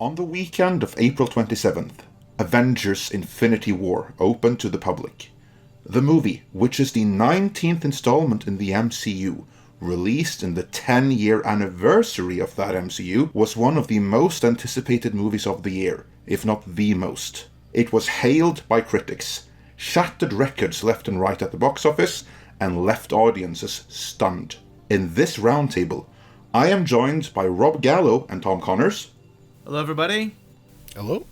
On the weekend of April 27th, Avengers Infinity War opened to the public. The movie, which is the 19th installment in the MCU, released in the 10-year anniversary of that MCU, was one of the most anticipated movies of the year, if not the most. It was hailed by critics, shattered records left and right at the box office, and left audiences stunned. In this roundtable, I am joined by Robb Gallo and Tom Connors. Hello, everybody. Hello.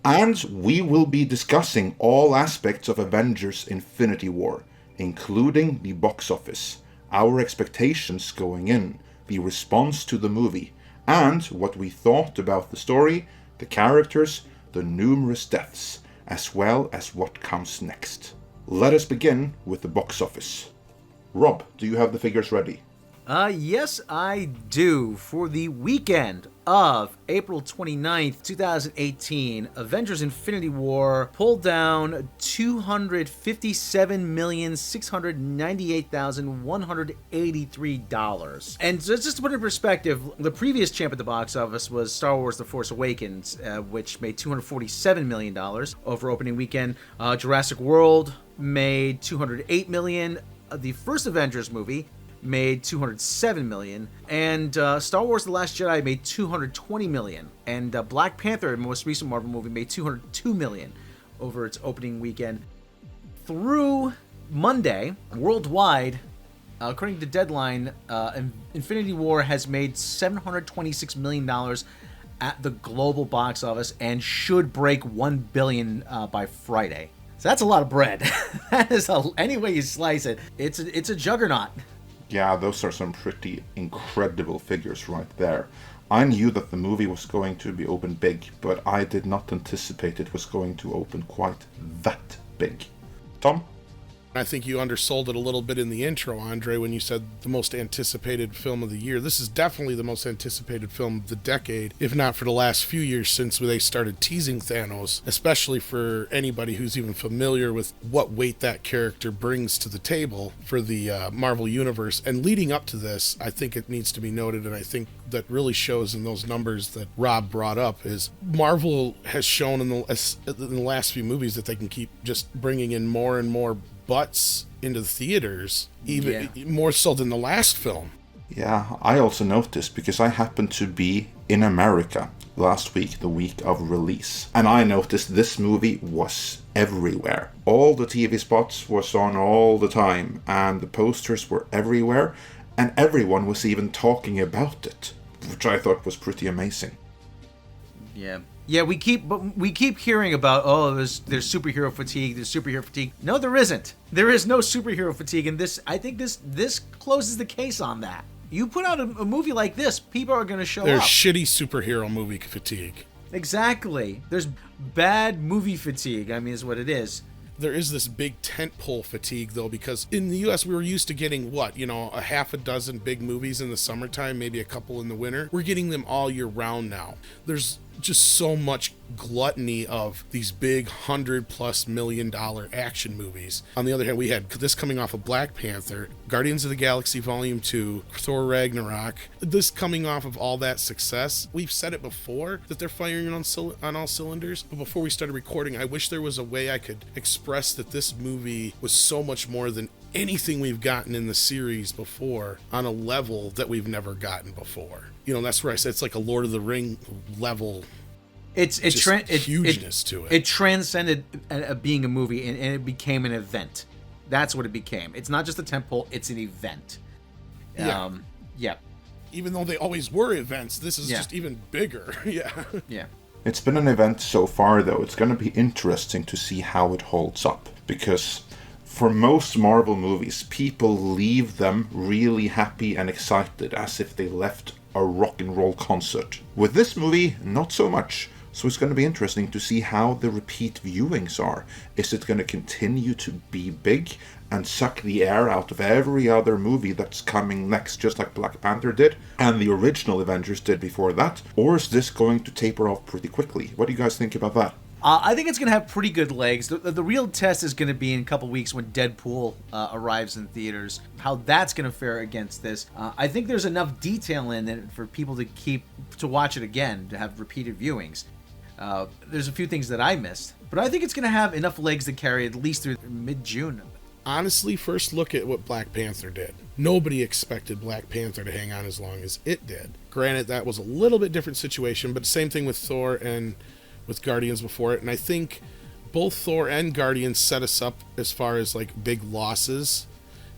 And we will be discussing all aspects of Avengers Infinity War, including the box office, our expectations going in, the response to the movie, and what we thought about the story, the characters, the numerous deaths, as well as what comes next. Let us begin with the box office. Robb, do you have the figures ready? Yes, I do. For the weekend of April 29th, 2018, Avengers Infinity War pulled down $257,698,183. And just to put it in perspective, the previous champ at the box office was Star Wars The Force Awakens, which made $247 million over opening weekend. Jurassic World made $208 million. The first Avengers movie made $207 million, and Star Wars The Last Jedi made $220 million, and Black Panther, the most recent Marvel movie, made $202 million over its opening weekend. Through Monday, worldwide, according to Deadline, Infinity War has made $726 million at the global box office and should break $1 billion by Friday. So that's a lot of bread. That is, any way you slice it, it's a juggernaut. Yeah, those are some pretty incredible figures right there. I knew that the movie was going to be open big, but I did not anticipate it was going to open quite that big. Tom? I think you undersold it a little bit in the intro, Andre, when you said the most anticipated film of the year. This is definitely the most anticipated film of the decade, if not for the last few years since they started teasing Thanos, especially for anybody who's even familiar with what weight that character brings to the table for the Marvel Universe. And leading up to this, I think it needs to be noted, and I think that really shows in those numbers that Robb brought up, is Marvel has shown in the last few movies that they can keep just bringing in more and more butts into the theaters, even more so than the last film. Yeah, I also noticed because I happened to be in America last week, the week of release, and I noticed this movie was everywhere. All the TV spots was on all the time, and the posters were everywhere, and everyone was even talking about it, which I thought was pretty amazing. Yeah, we keep hearing about, there's superhero fatigue, there's superhero fatigue. No, there isn't. There is no superhero fatigue, and I think this closes the case on that. You put out a movie like this, people are going to show up. There's shitty superhero movie fatigue. Exactly. There's bad movie fatigue, is what it is. There is this big tentpole fatigue, though, because in the U.S. we were used to getting, a half a dozen big movies in the summertime, maybe a couple in the winter. We're getting them all year round now. There's just so much gluttony of these big $100+ million action movies. On the other hand, we had this coming off of Black Panther, Guardians of the Galaxy Volume 2, Thor Ragnarok. This coming off of all that success. We've said it before that they're firing on all cylinders, but before we started recording, I wish there was a way I could express that this movie was so much more than anything we've gotten in the series before, on a level that we've never gotten before. That's where I said it's like a Lord of the Ring level. It's hugeness to it. It transcended being a movie, and it became an event. That's what it became. It's not just a tentpole; it's an event. Yeah. Even though they always were events, this is just even bigger. Yeah. It's been an event so far, though. It's going to be interesting to see how it holds up, because for most Marvel movies, people leave them really happy and excited, as if they left a rock and roll concert. With this movie, not so much. So it's going to be interesting to see how the repeat viewings are. Is it going to continue to be big and suck the air out of every other movie that's coming next, just like Black Panther did and the original Avengers did before that? Or is this going to taper off pretty quickly? What do you guys think about that? I think it's going to have pretty good legs. The real test is going to be in a couple weeks when Deadpool arrives in theaters. How that's going to fare against this. I think there's enough detail in it for people to watch it again, to have repeated viewings. There's a few things that I missed, but I think it's going to have enough legs to carry at least through mid-June. Honestly, first look at what Black Panther did. Nobody expected Black Panther to hang on as long as it did. Granted, that was a little bit different situation, but same thing with Thor and with Guardians before it. And I think both Thor and Guardians set us up as far as like big losses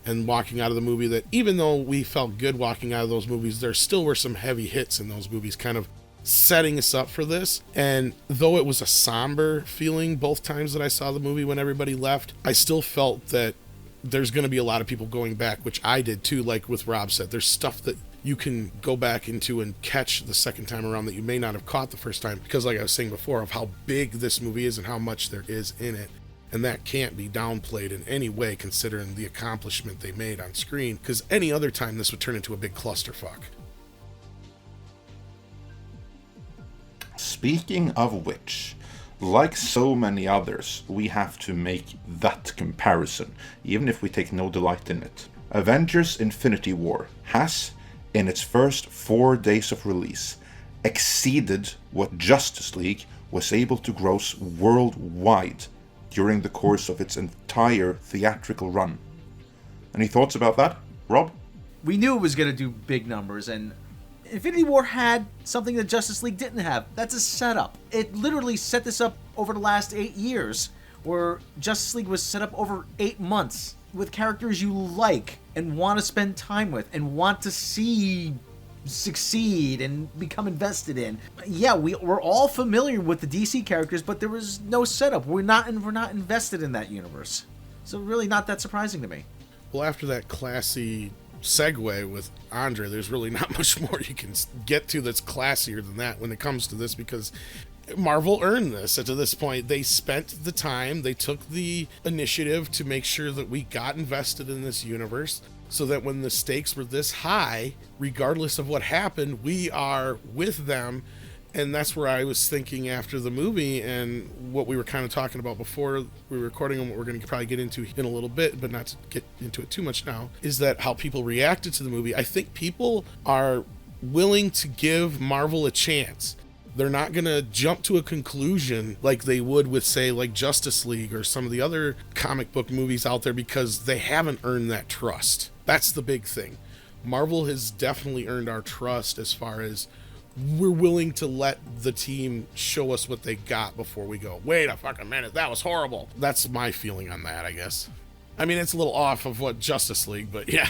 and walking out of the movie, that even though we felt good walking out of those movies, there still were some heavy hits in those movies kind of setting us up for this. And though it was a somber feeling both times that I saw the movie when everybody left, I still felt that there's going to be a lot of people going back, which I did too. Like with Rob said, there's stuff that you can go back into and catch the second time around that you may not have caught the first time, because like I was saying before, of how big this movie is and how much there is in it. And that can't be downplayed in any way considering the accomplishment they made on screen, because any other time this would turn into a big clusterfuck. Speaking of which, like so many others, we have to make that comparison, even if we take no delight in it. Avengers Infinity War has, in its first 4 days of release, exceeded what Justice League was able to gross worldwide during the course of its entire theatrical run. Any thoughts about that, Rob? We knew it was going to do big numbers, and Infinity War had something that Justice League didn't have. That's a setup. It literally set this up over the last 8 years, where Justice League was set up over 8 months with characters you like and want to spend time with and want to see succeed and become invested in. Yeah, we're all familiar with the DC characters, but there was no setup. We're not invested in that universe. So really not that surprising to me. Well, after that classy segue with Andre, there's really not much more you can get to that's classier than that when it comes to this, because Marvel earned this. And to this point, they spent the time, they took the initiative to make sure that we got invested in this universe, so that when the stakes were this high, regardless of what happened, we are with them. And that's where I was thinking after the movie, and what we were kind of talking about before we were recording, and what we're going to probably get into in a little bit, but not to get into it too much now, is that how people reacted to the movie. I think people are willing to give Marvel a chance. They're not going to jump to a conclusion like they would with, say, like Justice League or some of the other comic book movies out there, because they haven't earned that trust. That's the big thing. Marvel has definitely earned our trust as far as we're willing to let the team show us what they got before we go, wait a fucking minute, that was horrible. That's my feeling on that, I guess. I mean, it's a little off of what Justice League, but yeah.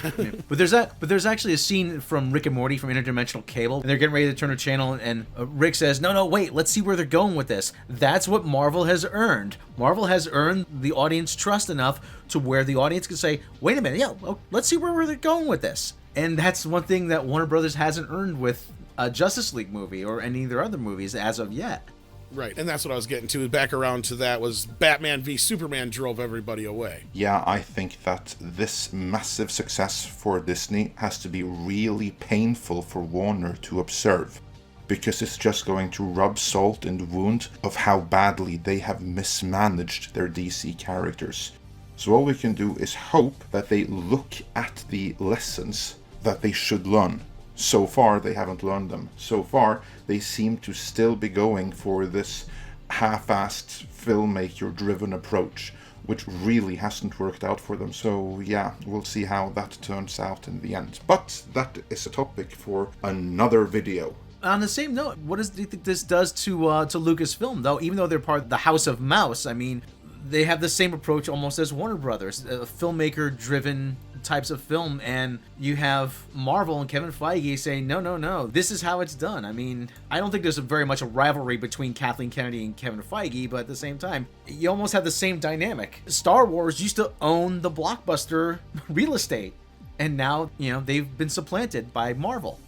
But there's actually a scene from Rick and Morty from Interdimensional Cable, and they're getting ready to turn a channel, and Rick says, no, wait, let's see where they're going with this. That's what Marvel has earned. Marvel has earned the audience trust enough to where the audience can say, wait a minute, let's see where they're going with this. And that's one thing that Warner Brothers hasn't earned with a Justice League movie or any of their other movies as of yet. Right, and that's what I was getting to. Back around to that was Batman v Superman drove everybody away. Yeah, I think that this massive success for Disney has to be really painful for Warner to observe, because it's just going to rub salt in the wound of how badly they have mismanaged their DC characters. So all we can do is hope that they look at the lessons that they should learn. So far, they haven't learned them. So far, they seem to still be going for this half-assed filmmaker-driven approach, which really hasn't worked out for them. So yeah, we'll see how that turns out in the end. But that is a topic for another video. On the same note, what do you think this does to Lucasfilm, though? Even though they're part of the House of Mouse, I mean, they have the same approach almost as Warner Brothers, filmmaker-driven types of film, and you have Marvel and Kevin Feige saying, no, this is how it's done. I mean, I don't think there's very much a rivalry between Kathleen Kennedy and Kevin Feige, but at the same time, you almost have the same dynamic. Star Wars used to own the blockbuster real estate, and now, they've been supplanted by Marvel.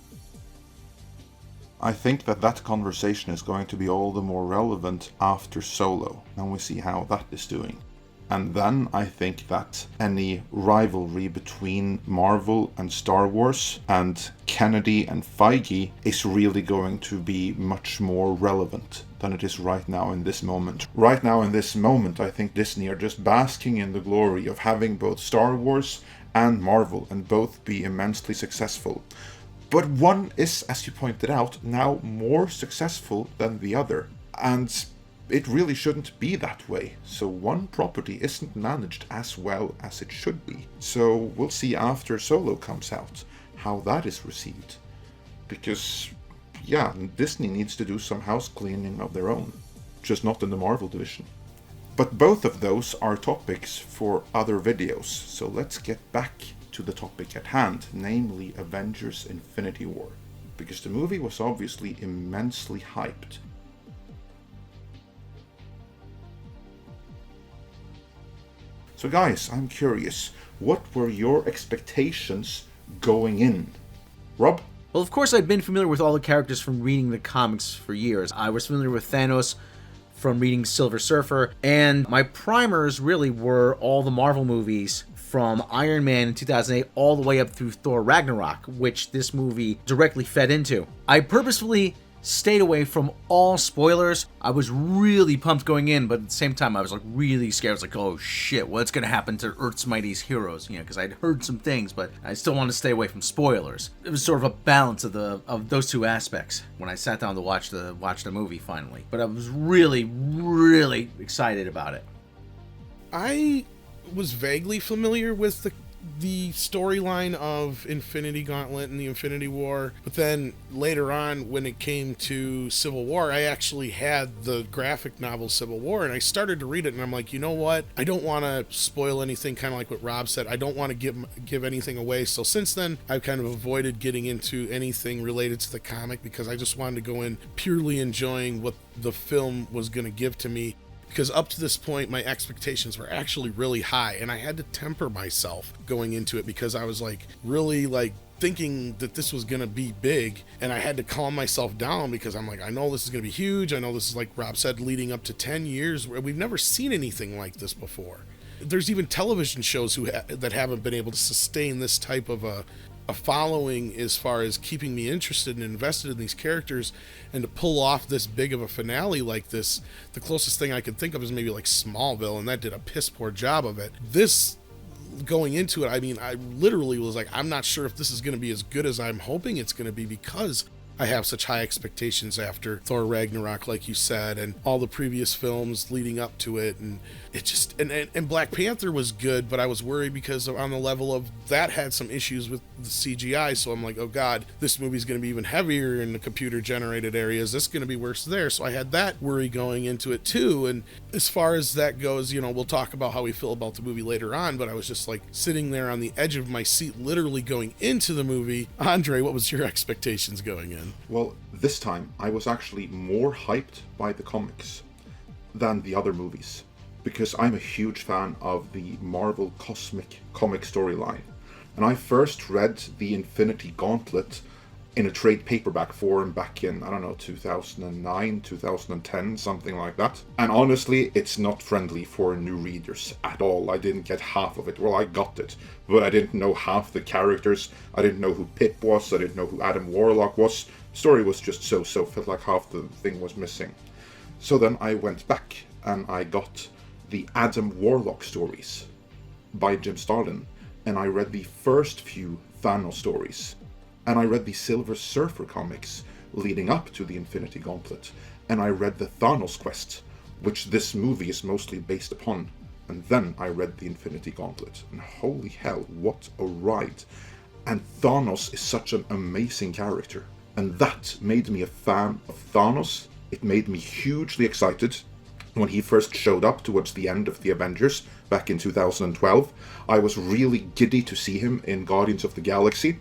I think that conversation is going to be all the more relevant after Solo, and we see how that is doing. And then I think that any rivalry between Marvel and Star Wars and Kennedy and Feige is really going to be much more relevant than it is right now in this moment. Right now in this moment, I think Disney are just basking in the glory of having both Star Wars and Marvel and both be immensely successful. But one is, as you pointed out, now more successful than the other. And it really shouldn't be that way. So one property isn't managed as well as it should be. So we'll see after Solo comes out how that is received. Because, yeah, Disney needs to do some house cleaning of their own. Just not in the Marvel division. But both of those are topics for other videos. So let's get back to the topic at hand, namely Avengers Infinity War. Because the movie was obviously immensely hyped. So guys, I'm curious, what were your expectations going in? Rob? Well, of course, I'd been familiar with all the characters from reading the comics for years. I was familiar with Thanos from reading Silver Surfer, and my primers really were all the Marvel movies from Iron Man in 2008 all the way up through Thor Ragnarok, which this movie directly fed into. I purposefully stayed away from all spoilers. I was really pumped going in, but at the same time I was like really scared. I was like, oh shit, what's gonna happen to Earth's mightiest heroes? Because I'd heard some things, but I still wanted to stay away from spoilers. It was sort of a balance of those two aspects when I sat down to watch the movie finally. But I was really, really excited about it. I was vaguely familiar with the storyline of Infinity Gauntlet and the Infinity War, but then later on when it came to Civil War, I actually had the graphic novel Civil War, and I started to read it, and I'm like, you know what, I don't want to spoil anything, kind of like what Rob said. I don't want to give anything away. So since then I've kind of avoided getting into anything related to the comic, because I just wanted to go in purely enjoying what the film was going to give to me. Because up to this point, my expectations were actually really high, and I had to temper myself going into it, because I was really thinking that this was going to be big, and I had to calm myself down, because I'm like, I know this is going to be huge. I know this is, like Rob said, leading up to 10 years. We've never seen anything like this before. There's even television shows that haven't been able to sustain this type of a following as far as keeping me interested and invested in these characters, and to pull off this big of a finale like this, the closest thing I could think of is maybe like Smallville, and that did a piss poor job of it. This, going into it, I mean, I literally was like, I'm not sure if this is going to be as good as I'm hoping it's going to be, because I have such high expectations after Thor Ragnarok, like you said, and all the previous films leading up to it. And it just, and Black Panther was good, but I was worried because on the level of that had some issues with the CGI. So I'm like, oh God, this movie's going to be even heavier in the computer generated areas. This is going to be worse there. So I had that worry going into it too. And as far as that goes, we'll talk about how we feel about the movie later on, but I was just like sitting there on the edge of my seat, literally going into the movie. Andre, what was your expectations going in? Well, this time I was actually more hyped by the comics than the other movies, because I'm a huge fan of the Marvel cosmic comic storyline. And I first read the Infinity Gauntlet in a trade paperback form back in, 2009, 2010, something like that. And honestly, it's not friendly for new readers at all. I didn't get half of it. Well, I got it, but I didn't know half the characters. I didn't know who Pip was. I didn't know who Adam Warlock was. The story was just so, felt like half the thing was missing. So then I went back and I got the Adam Warlock stories by Jim Starlin, and I read the first few Thanos stories. And I read the Silver Surfer comics leading up to the Infinity Gauntlet. And I read the Thanos quest, which this movie is mostly based upon. And then I read the Infinity Gauntlet. And holy hell, what a ride. And Thanos is such an amazing character. And that made me a fan of Thanos. It made me hugely excited when he first showed up towards the end of the Avengers back in 2012. I was really giddy to see him in Guardians of the Galaxy.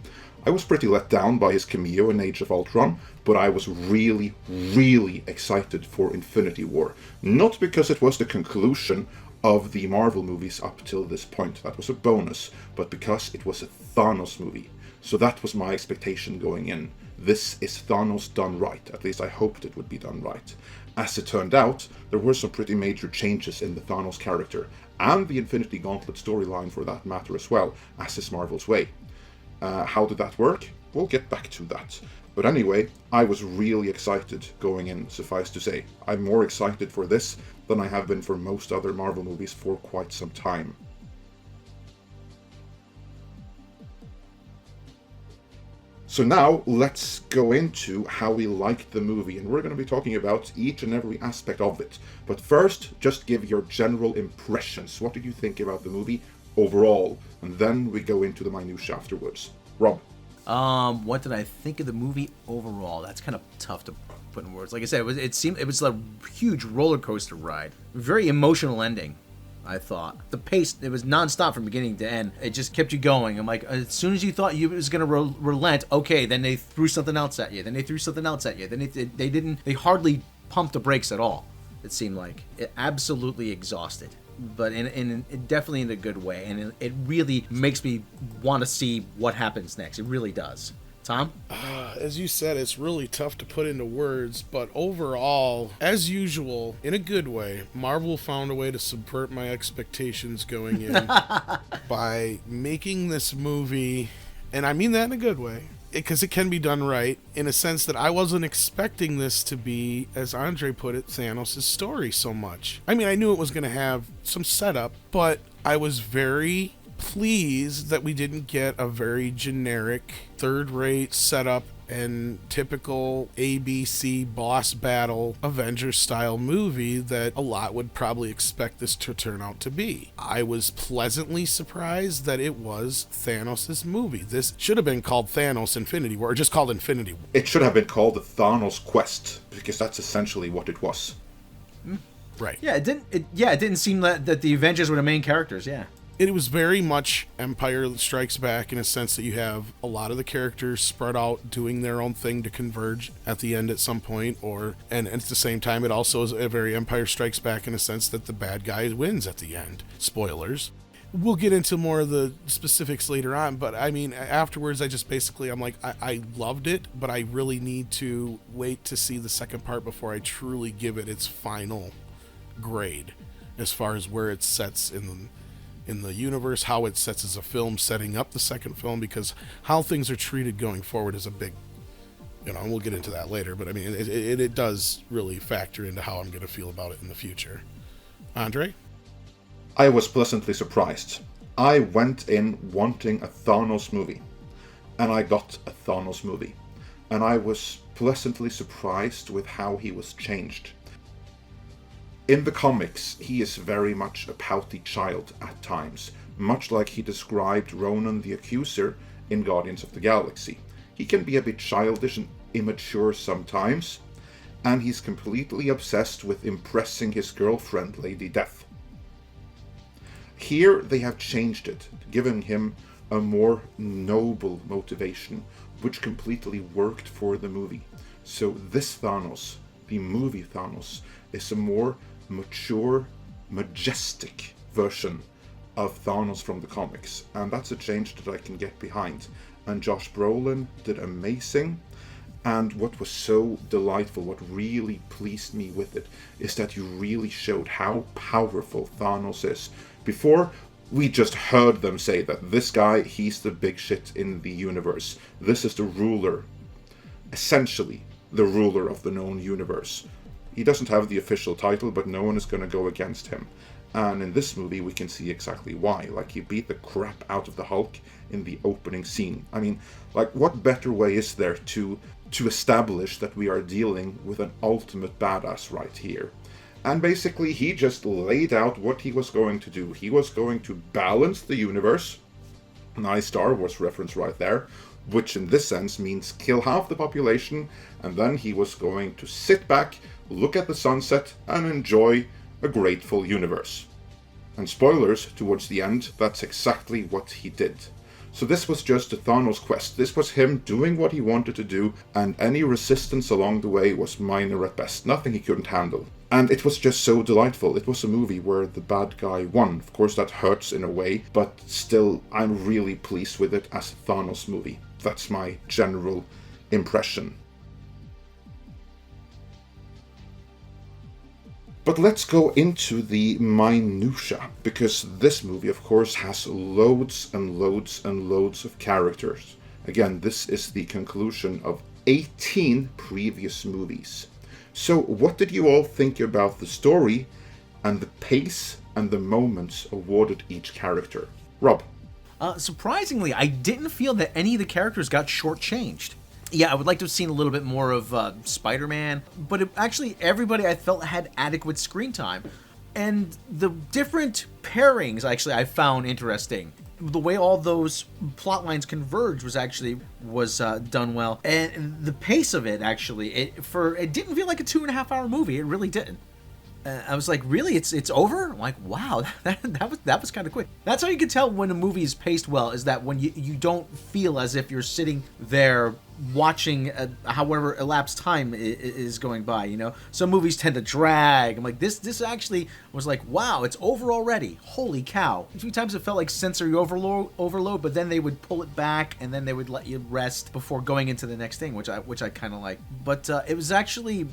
I was pretty let down by his cameo in Age of Ultron, but I was really, really excited for Infinity War. Not because it was the conclusion of the Marvel movies up till this point, that was a bonus, but because it was a Thanos movie. So that was my expectation going in. This is Thanos done right. At least I hoped it would be done right. As it turned out, there were some pretty major changes in the Thanos character, and the Infinity Gauntlet storyline for that matter as well, as is Marvel's way. How did that work? We'll get back to that. But anyway, I was really excited going in, suffice to say. I'm more excited for this than I have been for most other Marvel movies for quite some time. So now, let's go into how we liked the movie, and we're going to be talking about each and every aspect of it. But first, just give your general impressions. What did you think about the movie overall? And then we go into the minutiae afterwards. Rob? What did I think of the movie overall? That's kind of tough to put in words. Like I said, it was a huge roller coaster ride. Very emotional ending, I thought. The pace, it was nonstop from beginning to end. It just kept you going. I'm like, as soon as you thought it was going to relent, okay, then they threw something else at you. Then they threw something else at you. Then they hardly pumped the brakes at all, it seemed like. It absolutely exhausted. But in definitely in a good way, and it really makes me want to see what happens next. It really does. Tom? As you said, it's really tough to put into words, but overall, as usual, in a good way, Marvel found a way to subvert my expectations going in by making this movie, and I mean that in a good way, because it can be done right, in a sense that I wasn't expecting this to be, as Andre put it, Thanos' story so much. I mean, I knew it was going to have some setup, but I was very pleased that we didn't get a very generic, third-rate setup and typical ABC boss battle Avengers-style movie that a lot would probably expect this to turn out to be. I was pleasantly surprised that it was Thanos' movie. This should have been called Thanos Infinity War, or just called Infinity War. It should have been called the Thanos Quest, because that's essentially what it was. Right. Yeah, it didn't seem that the Avengers were the main characters, yeah. It was very much Empire Strikes Back in a sense that you have a lot of the characters spread out doing their own thing to converge at the end at some point, and at the same time it also is a very Empire Strikes Back in a sense that the bad guy wins at the end. Spoilers. We'll get into more of the specifics later on, but I mean, afterwards I'm like, I loved it, but I really need to wait to see the second part before I truly give it its final grade as far as where it sets in the universe, how it sets as a film, setting up the second film, because how things are treated going forward is a big, and we'll get into that later, but I mean, it does really factor into how I'm going to feel about it in the future. Andre? I was pleasantly surprised. I went in wanting a Thanos movie, and I got a Thanos movie. And I was pleasantly surprised with how he was changed. In the comics, he is very much a pouty child at times, much like he described Ronan the Accuser in Guardians of the Galaxy. He can be a bit childish and immature sometimes, and he's completely obsessed with impressing his girlfriend, Lady Death. Here they have changed it, giving him a more noble motivation, which completely worked for the movie. So this Thanos, the movie Thanos, is a more mature, majestic version of Thanos from the comics, and that's a change that I can get behind. And Josh Brolin did amazing, and what was so delightful, what really pleased me with it, is that you really showed how powerful Thanos is. Before, we just heard them say that this guy, he's the big shit in the universe. This is the ruler, essentially the ruler of the known universe. He doesn't have the official title, but no one is going to go against him. And in this movie, we can see exactly why. Like, he beat the crap out of the Hulk in the opening scene. I mean, like, what better way is there to establish that we are dealing with an ultimate badass right here? And basically, he just laid out what he was going to do. He was going to balance the universe. Nice Star Wars reference right there. Which in this sense means kill half the population, and then he was going to sit back, look at the sunset, and enjoy a grateful universe. And spoilers, towards the end, that's exactly what he did. So this was just a Thanos quest. This was him doing what he wanted to do, and any resistance along the way was minor at best. Nothing he couldn't handle. And it was just so delightful. It was a movie where the bad guy won. Of course, that hurts in a way, but still, I'm really pleased with it as a Thanos movie. That's my general impression. But let's go into the minutia, because this movie, of course, has loads and loads and loads of characters. Again, this is the conclusion of 18 previous movies. So what did you all think about the story and the pace and the moments awarded each character? Rob? Surprisingly, I didn't feel that any of the characters got shortchanged. Yeah, I would like to have seen a little bit more of Spider-Man, but actually everybody I felt had adequate screen time. And the different pairings, actually, I found interesting. The way all those plot lines converge was done well. And the pace of it, actually, it didn't feel like a 2.5-hour movie. It really didn't. I was like, really? It's over? I'm like, wow, that was kind of quick. That's how you can tell when a movie is paced well, is that when you don't feel as if you're sitting there watching however elapsed time is going by, you know? Some movies tend to drag. I'm like, this actually was like, wow, it's over already. Holy cow. A few times it felt like sensory overload, but then they would pull it back and then they would let you rest before going into the next thing, which I kind of like. But it was actually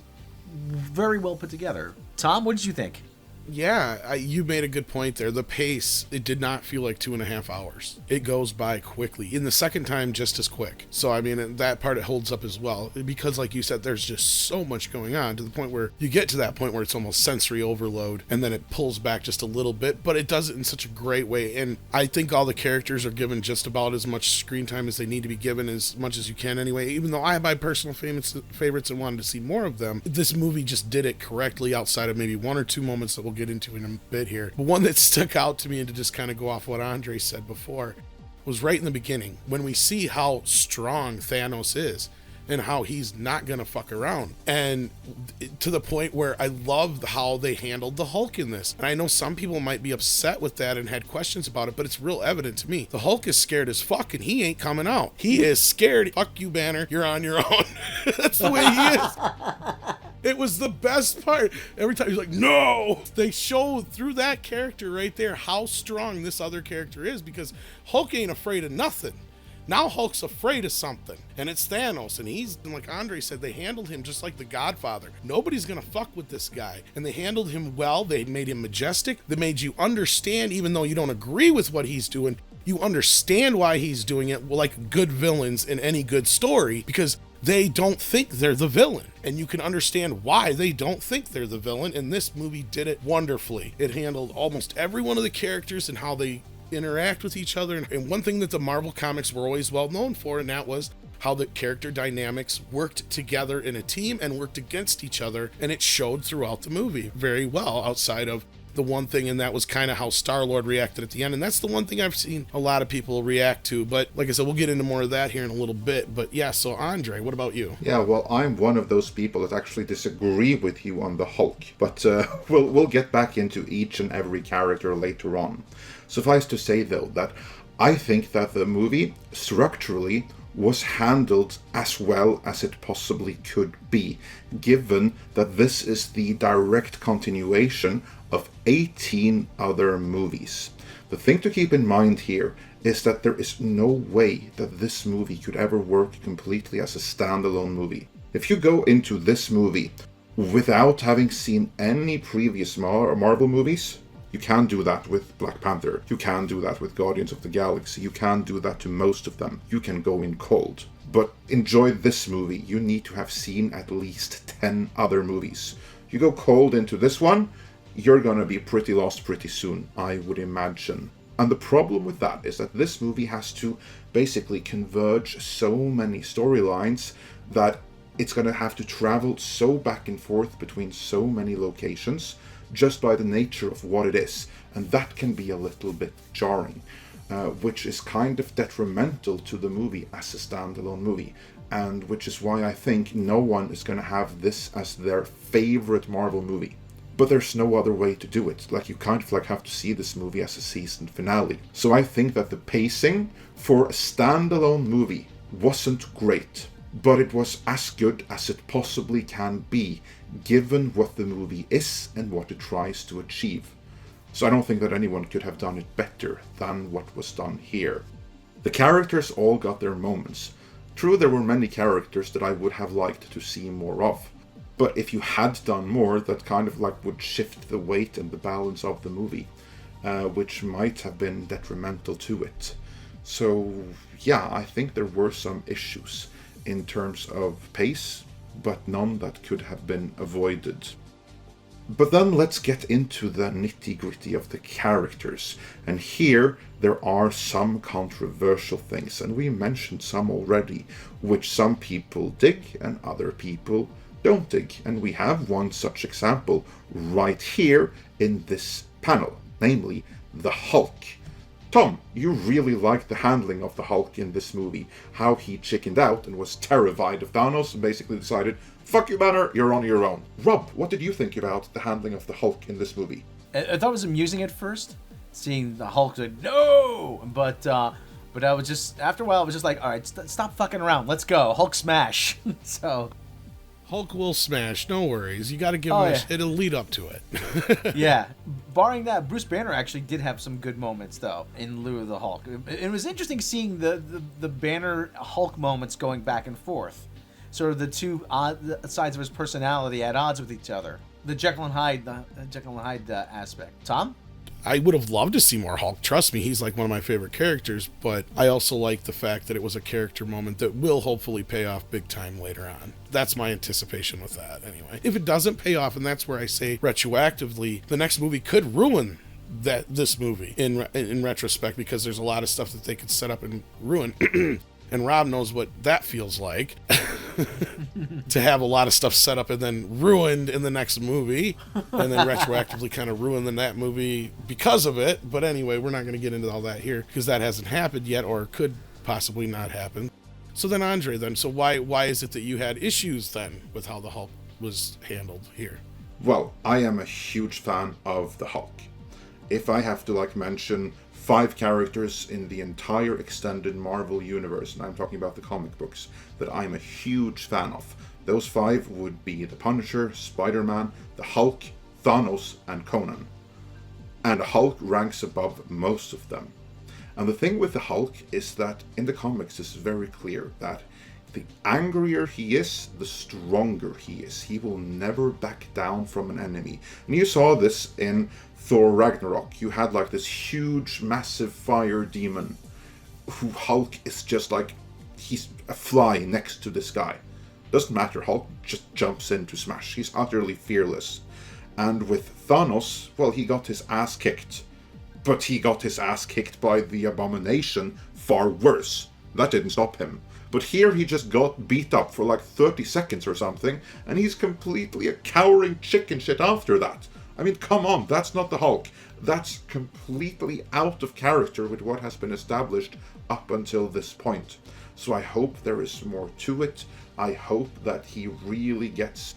very well put together. Tom, what did you think? Yeah, you made a good point there. The pace, it did not feel like 2.5 hours. It goes by quickly. In the second time, just as quick. So, I mean, that part it holds up as well. Because, like you said, there's just so much going on to the point where you get to that point where it's almost sensory overload, and then it pulls back just a little bit, but it does it in such a great way. And I think all the characters are given just about as much screen time as they need to be given, as much as you can anyway. Even though I have my personal favorites and wanted to see more of them, this movie just did it correctly outside of maybe one or two moments that we'll get into in a bit here. But one that stuck out to me, and to just kind of go off what Andre said before, was right in the beginning when we see how strong Thanos is and how he's not gonna fuck around, and to the point where I love how they handled the Hulk in this. And I know some people might be upset with that and had questions about it, but it's real evident to me. The Hulk is scared as fuck and he ain't coming out. He is scared. Fuck you, Banner, you're on your own. That's the way he is. It was the best part. Every time he's like, no! They show through that character right there how strong this other character is, because Hulk ain't afraid of nothing. Now Hulk's afraid of something, and it's Thanos, and he's, like Andre said, they handled him just like the Godfather. Nobody's gonna fuck with this guy, and they handled him well. They made him majestic. They made you understand, even though you don't agree with what he's doing, you understand why he's doing it, like good villains in any good story, because they don't think they're the villain, and you can understand why they don't think they're the villain, and this movie did it wonderfully. It handled almost every one of the characters and how they interact with each other. And one thing that the Marvel comics were always well known for, and that was how the character dynamics worked together in a team and worked against each other, and it showed throughout the movie very well, outside of the one thing, and that was kind of how Star-Lord reacted at the end. And that's the one thing I've seen a lot of people react to. But like I said, we'll get into more of that here in a little bit. But yeah, so Andre, what about you? Yeah, well, I'm one of those people that actually disagree with you on the Hulk. But we'll get back into each and every character later on. Suffice to say, though, that I think that the movie, structurally, was handled as well as it possibly could be, given that this is the direct continuation of 18 other movies. The thing to keep in mind here is that there is no way that this movie could ever work completely as a standalone movie. If you go into this movie without having seen any previous Marvel movies, you can do that with Black Panther. You can do that with Guardians of the Galaxy. You can do that to most of them. You can go in cold. But enjoy this movie, you need to have seen at least 10 other movies. You go cold into this one, you're gonna be pretty lost pretty soon, I would imagine. And the problem with that is that this movie has to basically converge so many storylines that it's gonna have to travel so back and forth between so many locations, just by the nature of what it is, and that can be a little bit jarring, which is kind of detrimental to the movie as a standalone movie, and which is why I think no one is going to have this as their favorite Marvel movie. But there's no other way to do it. Like, you kind of like have to see this movie as a season finale. So I think that the pacing for a standalone movie wasn't great, but it was as good as it possibly can be, given what the movie is and what it tries to achieve. So I don't think that anyone could have done it better than what was done here. The characters all got their moments. True, there were many characters that I would have liked to see more of. But if you had done more, that kind of like would shift the weight and the balance of the movie, which might have been detrimental to it. So yeah, I think there were some issues in terms of pace, but none that could have been avoided. But then let's get into the nitty-gritty of the characters, and here there are some controversial things, and we mentioned some already, which some people dig and other people don't dig, and we have one such example right here in this panel, namely the Hulk. Tom, you really liked the handling of the Hulk in this movie, how he chickened out and was terrified of Thanos and basically decided, fuck you, Banner, you're on your own. Rob, what did you think about the handling of the Hulk in this movie? I thought it was amusing at first, seeing the Hulk like, no! But I was just, after a while, I was just like, all right, stop fucking around, let's go, Hulk smash. So... Hulk will smash, no worries. You got to give him it'll lead up to it. Yeah. Barring that, Bruce Banner actually did have some good moments, though, in lieu of the Hulk. It was interesting seeing the Banner Hulk moments going back and forth. Sort of the two sides of his personality at odds with each other. The Jekyll and Hyde aspect. Tom? I would have loved to see more Hulk. Trust me, he's like one of my favorite characters, but I also like the fact that it was a character moment that will hopefully pay off big time later on. That's my anticipation with that, anyway. If it doesn't pay off, and that's where I say retroactively, the next movie could ruin this movie in retrospect, because there's a lot of stuff that they could set up and ruin. And Rob knows what that feels like. To have a lot of stuff set up and then ruined in the next movie, and then retroactively kind of ruin that movie because of it. But anyway, we're not going to get into all that here, because that hasn't happened yet, or could possibly not happen. So then, Andre, so why is it that you had issues then with how the Hulk was handled here? Well, I am a huge fan of the Hulk. If I have to mention 5 characters in the entire extended Marvel universe, and I'm talking about the comic books, that I'm a huge fan of, those 5 would be the Punisher, Spider-Man, the Hulk, Thanos, and Conan. And the Hulk ranks above most of them. And the thing with the Hulk is that in the comics it's very clear that the angrier he is, the stronger he is. He will never back down from an enemy. And you saw this in Thor Ragnarok. You had this huge, massive fire demon who Hulk is just he's a fly next to this guy. Doesn't matter, Hulk just jumps in to smash. He's utterly fearless. And with Thanos, well, he got his ass kicked. But he got his ass kicked by the Abomination far worse. That didn't stop him. But here he just got beat up for 30 seconds or something, and he's completely a cowering chicken shit after that. I mean, come on, that's not the Hulk. That's completely out of character with what has been established up until this point. So I hope there is more to it. I hope that he really gets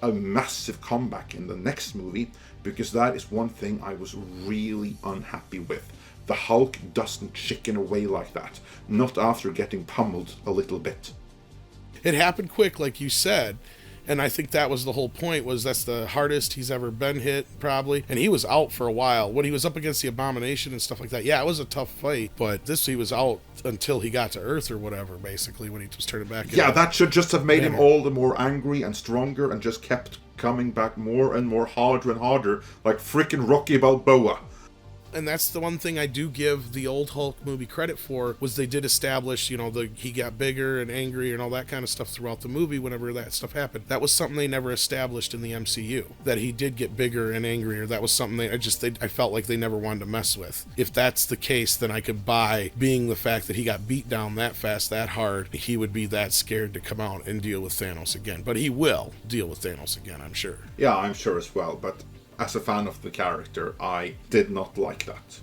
a massive comeback in the next movie, because that is one thing I was really unhappy with. The Hulk doesn't chicken away like that. Not after getting pummeled a little bit. It happened quick, like you said. And I think that was the whole point, was that's the hardest he's ever been hit, probably. And he was out for a while. When he was up against the Abomination and stuff like that, yeah, it was a tough fight. But he was out until he got to Earth or whatever, basically, when he was turning back. Yeah, that should just have made him all the more angry and stronger, and just kept coming back more and more harder and harder, like freaking Rocky Balboa. And that's the one thing I do give the old Hulk movie credit for, was they did establish, he got bigger and angry and all that kind of stuff throughout the movie whenever that stuff happened. That was something they never established in the MCU, that he did get bigger and angrier. That was something I felt like they never wanted to mess with. If that's the case, then I could buy being the fact that he got beat down that fast, that hard, he would be that scared to come out and deal with Thanos again. But he will deal with Thanos again, I'm sure. Yeah, I'm sure as well, but as a fan of the character, I did not like that.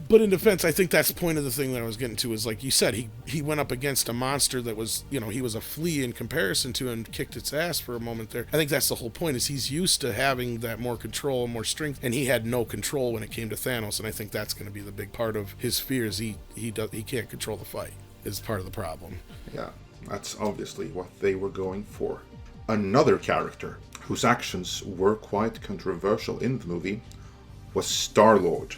But in defense, I think that's the point of the thing that I was getting to, is like you said, he went up against a monster that was, he was a flea in comparison to, and kicked its ass for a moment there. I think that's the whole point, is he's used to having that more control and more strength, and he had no control when it came to Thanos, and I think that's going to be the big part of his fears. He can't control the fight, is part of the problem. Yeah, that's obviously what they were going for. Another character whose actions were quite controversial in the movie was Star-Lord.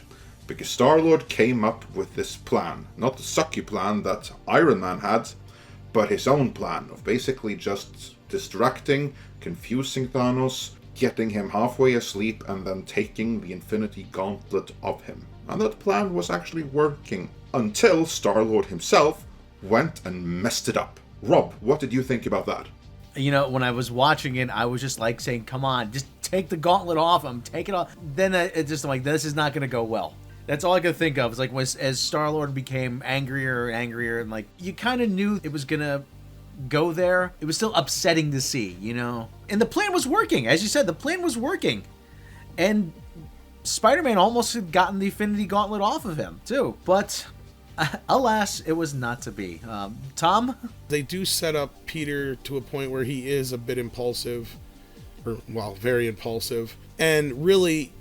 because Star-Lord came up with this plan. Not the sucky plan that Iron Man had, but his own plan of basically just distracting, confusing Thanos, getting him halfway asleep, and then taking the Infinity Gauntlet of him. And that plan was actually working until Star-Lord himself went and messed it up. Rob, what did you think about that? You know, when I was watching it, I was just like saying, come on, just take the gauntlet off him, take it off. Then it's just like, this is not going to go well. That's all I could think of. It's like as Star-Lord became angrier and angrier, and like, you kind of knew it was going to go there. It was still upsetting to see, you know? And the plan was working. As you said, the plan was working. And Spider-Man almost had gotten the Infinity Gauntlet off of him, too. But alas, it was not to be. Tom? They do set up Peter to a point where he is a bit impulsive, or, well, very impulsive. And really,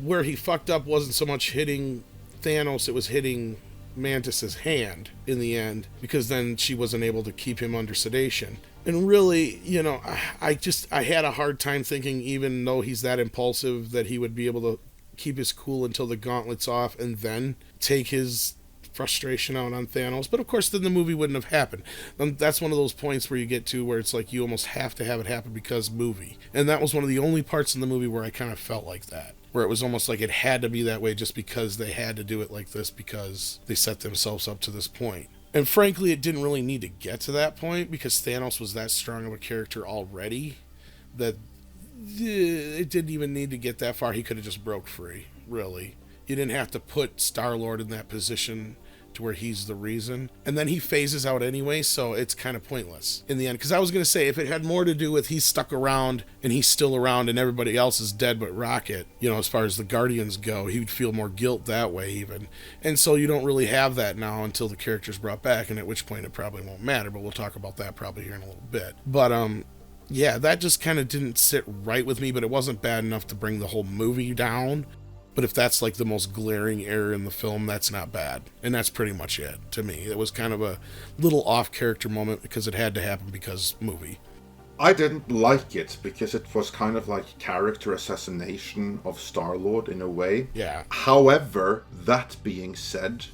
where he fucked up wasn't so much hitting Thanos, it was hitting Mantis's hand in the end, because then she wasn't able to keep him under sedation. And really, you know, I had a hard time thinking, even though he's that impulsive, that he would be able to keep his cool until the gauntlet's off and then take his frustration out on Thanos. But of course, then the movie wouldn't have happened. That's one of those points where you get to where it's like you almost have to have it happen because movie. And that was one of the only parts in the movie where I kind of felt like that, where it was almost like it had to be that way just because they had to do it like this because they set themselves up to this point. And frankly, it didn't really need to get to that point because Thanos was that strong of a character already that it didn't even need to get that far. He could have just broke free, really. You didn't have to put Star-Lord in that position to where he's the reason. And then he phases out anyway, so it's kind of pointless in the end. Because I was going to say, if it had more to do with he's stuck around and he's still around and everybody else is dead but Rocket, you know, as far as the Guardians go, he would feel more guilt that way even. And so you don't really have that now until the character's brought back, and at which point it probably won't matter, but we'll talk about that probably here in a little bit. But, yeah, that just kind of didn't sit right with me, but it wasn't bad enough to bring the whole movie down. But if that's like the most glaring error in the film, that's not bad. And that's pretty much it to me. It was kind of a little off-character moment because it had to happen because movie. I didn't like it because it was kind of like character assassination of Star-Lord in a way. Yeah. However, that being said,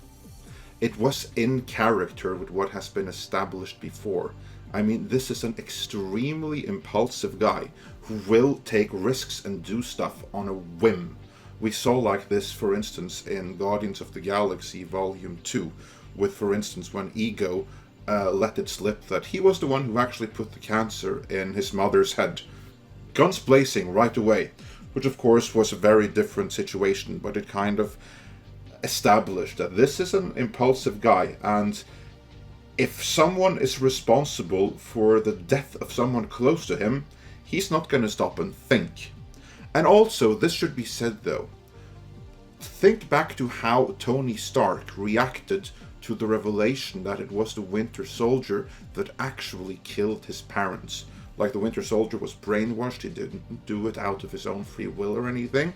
it was in character with what has been established before. I mean, this is an extremely impulsive guy who will take risks and do stuff on a whim. We saw like this, for instance, in Guardians of the Galaxy Volume 2, with, for instance, when Ego let it slip that he was the one who actually put the cancer in his mother's head. Guns blazing right away, which of course was a very different situation, but it kind of established that this is an impulsive guy, and if someone is responsible for the death of someone close to him, he's not going to stop and think. And also, this should be said though, think back to how Tony Stark reacted to the revelation that it was the Winter Soldier that actually killed his parents. Like, the Winter Soldier was brainwashed, he didn't do it out of his own free will or anything,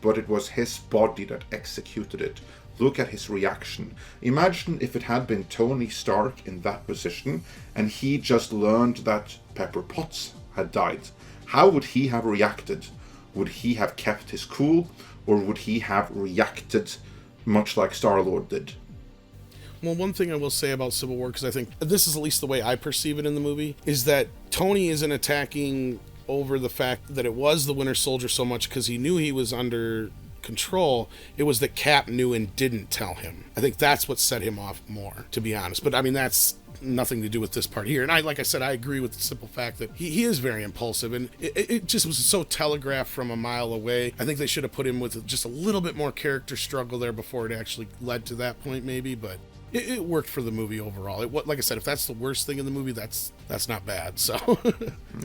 but it was his body that executed it. Look at his reaction. Imagine if it had been Tony Stark in that position and he just learned that Pepper Potts had died. How would he have reacted? Would he have kept his cool, or would he have reacted much like Star-Lord did? Well, one thing I will say about Civil War, because I think this is at least the way I perceive it in the movie, is that Tony isn't attacking over the fact that it was the Winter Soldier so much because he knew he was under control. It was that Cap knew and didn't tell him. I think that's what set him off more, to be honest. But I mean, that's nothing to do with this part here. And like I said, I agree with the simple fact that he is very impulsive, and it just was so telegraphed from a mile away. I think they should have put him with just a little bit more character struggle there before it actually led to that point, maybe. But it worked for the movie overall. Like I said, if that's the worst thing in the movie, that's not bad. So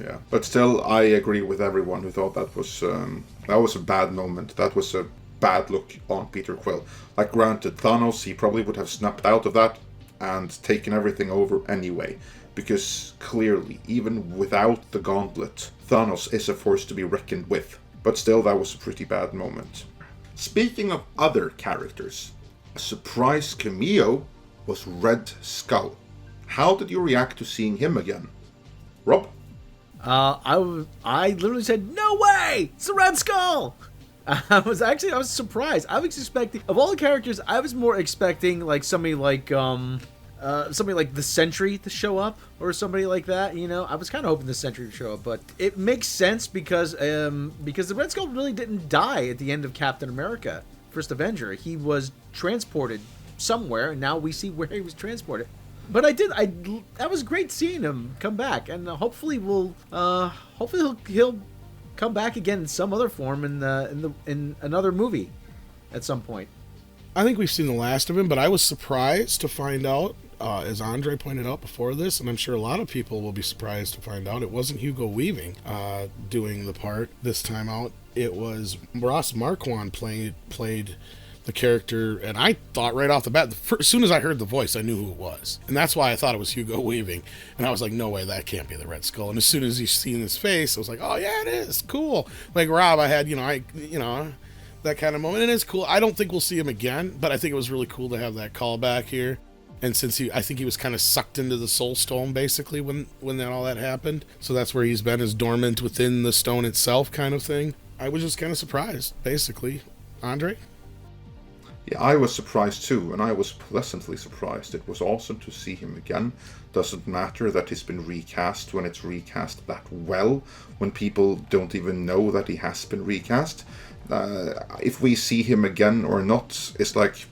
yeah, but still, I agree with everyone who thought that was a bad moment. That was a bad look on Peter Quill. Like, granted, Thanos, he probably would have snapped out of that and taken everything over anyway, because clearly, even without the gauntlet, Thanos is a force to be reckoned with. But still, that was a pretty bad moment. Speaking of other characters, a surprise cameo was Red Skull. How did you react to seeing him again? Rob? I literally said, no way! It's the Red Skull! I was surprised. I was expecting, of all the characters, I was more expecting like somebody like the Sentry to show up or somebody like that. You know, I was kind of hoping the Sentry to show up, but it makes sense because the Red Skull really didn't die at the end of Captain America: First Avenger. He was transported somewhere, and now we see where he was transported. But that was great seeing him come back, and hopefully he'll come back again in some other form in another movie at some point. I think we've seen the last of him, but I was surprised to find out, as Andre pointed out before this, and I'm sure a lot of people will be surprised to find out, it wasn't Hugo Weaving doing the part this time out. It was Ross Marquand played the character, and I thought right off the bat, as soon as I heard the voice, I knew who it was. And that's why I thought it was Hugo Weaving. And I was like, no way, that can't be the Red Skull. And as soon as you seen his face, I was like, oh yeah, it is. Cool. Like Rob, I had, that kind of moment. And it's cool. I don't think we'll see him again, but I think it was really cool to have that callback here. And since I think he was kind of sucked into the Soul Stone, basically, when all that happened. So that's where he's been, as dormant within the stone itself kind of thing. I was just kind of surprised, basically. Andre? Yeah, I was surprised too, and I was pleasantly surprised. It was awesome to see him again. Doesn't matter that he's been recast when it's recast that well, when people don't even know that he has been recast. If we see him again or not is like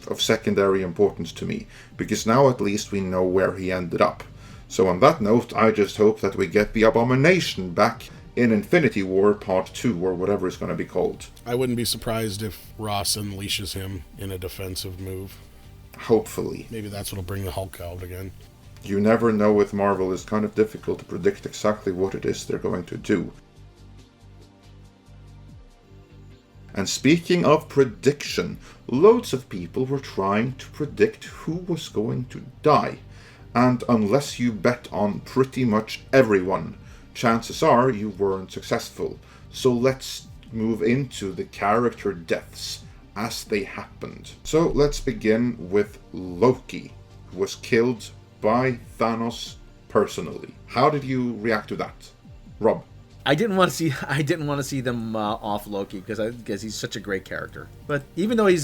of secondary importance to me, because now at least we know where he ended up. So on that note, I just hope that we get the Abomination back in Infinity War Part 2, or whatever it's going to be called. I wouldn't be surprised if Ross unleashes him in a defensive move. Hopefully. Maybe that's what'll bring the Hulk out again. You never know with Marvel. It's kind of difficult to predict exactly what it is they're going to do. And speaking of prediction, loads of people were trying to predict who was going to die. And unless you bet on pretty much everyone, chances are you weren't successful. So let's move into the character deaths as they happened. So let's begin with Loki, who was killed by Thanos personally. How did you react to that, Rob? I didn't want to see them off Loki because he's such a great character. But even though he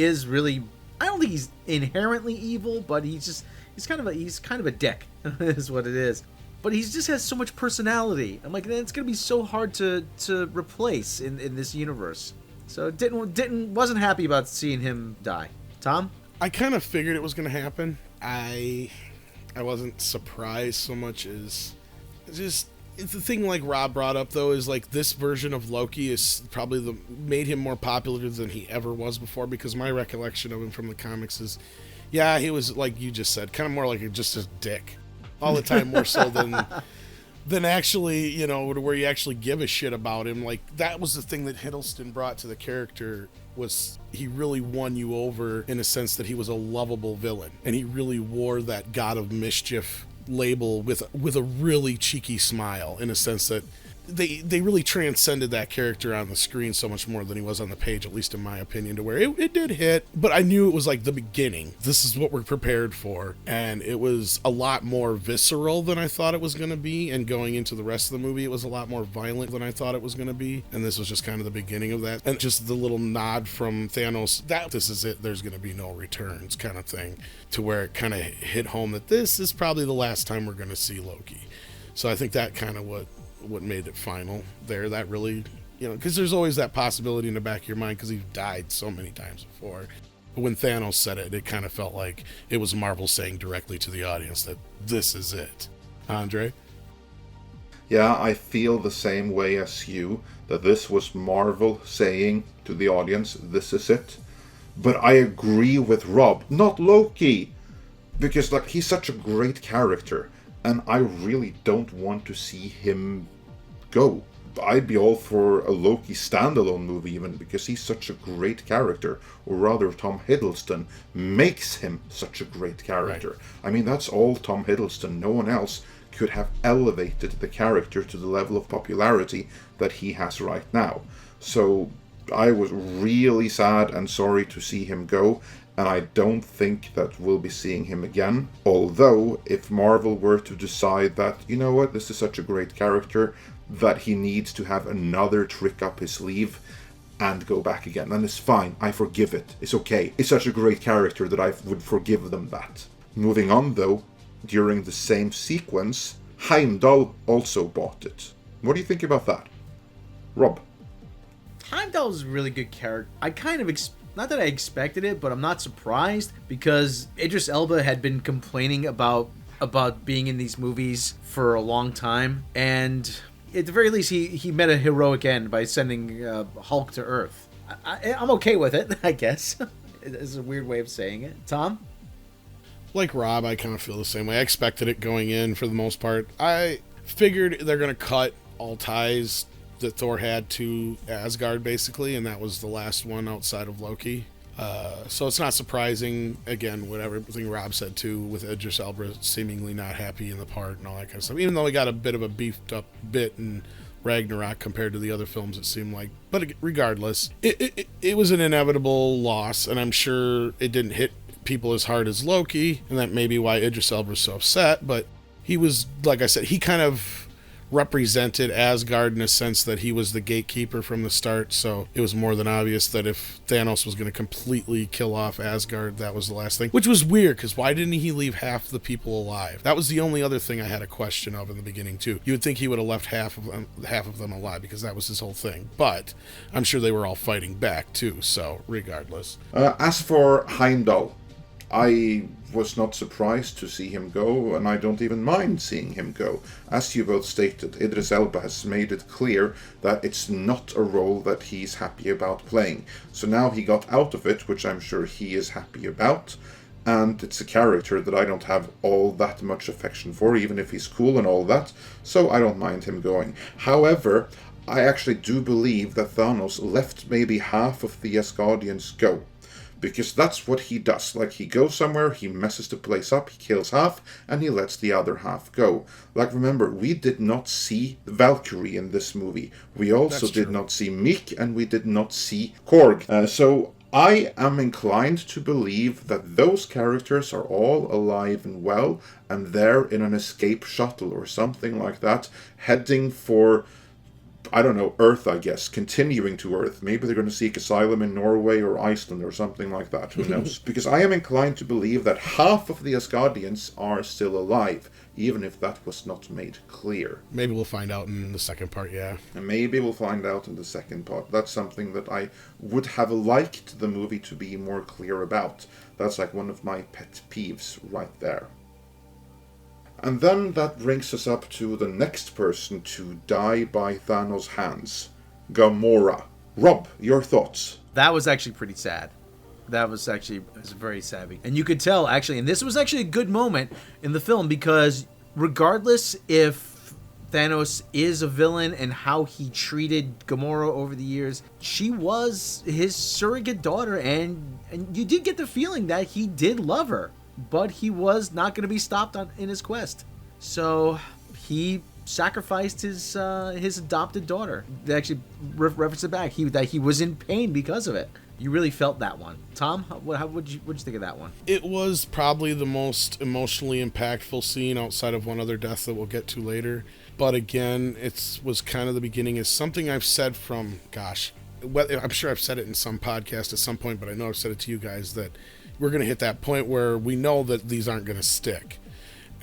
is really, I don't think he's inherently evil, but he's kind of a dick is what it is. But he just has so much personality. I'm like, it's gonna be so hard to replace in this universe. So wasn't happy about seeing him die. Tom? I kind of figured it was gonna happen. I wasn't surprised so much as just. It's the thing like Rob brought up though is like this version of Loki is probably made him more popular than he ever was before, because my recollection of him from the comics is, yeah, he was like you just said, kind of more like just a dick all the time, more so than actually, where you actually give a shit about him. Like that was the thing that Hiddleston brought to the character, was he really won you over in a sense that he was a lovable villain, and he really wore that God of Mischief label with a really cheeky smile, in a sense that they really transcended that character on the screen so much more than he was on the page, at least in my opinion, to where it did hit, but I knew it was like the beginning. This is what we're prepared for, and it was a lot more visceral than I thought it was going to be, and going into the rest of the movie it was a lot more violent than I thought it was going to be, and this was just kind of the beginning of that, and just the little nod from Thanos that this is it, there's going to be no returns kind of thing, to where it kind of hit home that this is probably the last time we're going to see Loki. So I think that kind of what made it final there. That really, because there's always that possibility in the back of your mind, because he's died so many times before. But when Thanos said it, it kind of felt like it was Marvel saying directly to the audience that this is it. Andre? Yeah, I feel the same way as you, that this was Marvel saying to the audience, this is it. But I agree with Rob, not Loki, because he's such a great character, and I really don't want to see him go. I'd be all for a Loki standalone movie even, because he's such a great character, or rather Tom Hiddleston makes him such a great character. Right. I mean, that's all Tom Hiddleston. No one else could have elevated the character to the level of popularity that he has right now. So I was really sad and sorry to see him go, and I don't think that we'll be seeing him again. Although, if Marvel were to decide that, this is such a great character, that he needs to have another trick up his sleeve and go back again. And it's fine. I forgive it. It's okay. It's such a great character that I would forgive them that. Moving on, though, during the same sequence, Heimdall also bought it. What do you think about that? Rob? Heimdall is a really good character. I kind of not that I expected it, but I'm not surprised because Idris Elba had been complaining about being in these movies for a long time, and at the very least he met a heroic end by sending Hulk to Earth. I'm okay with it, I guess. It's a weird way of saying it. Tom? Like Rob, I kind of feel the same way. I expected it going in for the most part. I figured they're going to cut all ties that Thor had to Asgard, basically, and that was the last one outside of Loki. So it's not surprising, again, what everything Rob said too, with Idris Elba seemingly not happy in the part and all that kind of stuff, even though he got a bit of a beefed up bit in Ragnarok compared to the other films, it seemed like. But regardless, it was an inevitable loss, and I'm sure it didn't hit people as hard as Loki, and that may be why Idris Elba was so upset. But he was, like I said, he kind of represented Asgard in a sense that he was the gatekeeper from the start, so it was more than obvious that if Thanos was going to completely kill off Asgard, that was the last thing. Which was weird, because why didn't he leave half the people alive? That was the only other thing I had a question of in the beginning too. You would think he would have left half of them alive, because that was his whole thing, but I'm sure they were all fighting back too, so regardless. As for Heimdall, I was not surprised to see him go, and I don't even mind seeing him go. As you both stated, Idris Elba has made it clear that it's not a role that he's happy about playing. So now he got out of it, which I'm sure he is happy about, and it's a character that I don't have all that much affection for, even if he's cool and all that, so I don't mind him going. However, I actually do believe that Thanos left maybe half of the Asgardians go. Because that's what he does. Like, he goes somewhere, he messes the place up, he kills half, and he lets the other half go. Like, remember, we did not see Valkyrie in this movie. We also did not see Miek, and we did not see Korg. So I am inclined to believe that those characters are all alive and well, and they're in an escape shuttle or something like that, heading for, I don't know, Earth, I guess, continuing to Earth. Maybe they're going to seek asylum in Norway or Iceland or something like that. Who knows? Because I am inclined to believe that half of the Asgardians are still alive, even if that was not made clear. Maybe we'll find out in the second part, yeah. And maybe we'll find out in the second part. That's something that I would have liked the movie to be more clear about. That's like one of my pet peeves right there. And then that brings us up to the next person to die by Thanos' hands, Gamora. Rob, your thoughts? That was actually pretty sad. It was very sad. And you could tell, actually, and this was actually a good moment in the film, because regardless if Thanos is a villain and how he treated Gamora over the years, she was his surrogate daughter, and you did get the feeling that he did love her. But he was not going to be stopped in his quest. So he sacrificed his adopted daughter. They actually referenced it back. That he was in pain because of it. You really felt that one. Tom, what'd you think of that one? It was probably the most emotionally impactful scene outside of one other death that we'll get to later. But again, it was kind of the beginning. It's something I've said from, I'm sure I've said it in some podcast at some point, but I know I've said it to you guys that we're going to hit that point where we know that these aren't going to stick.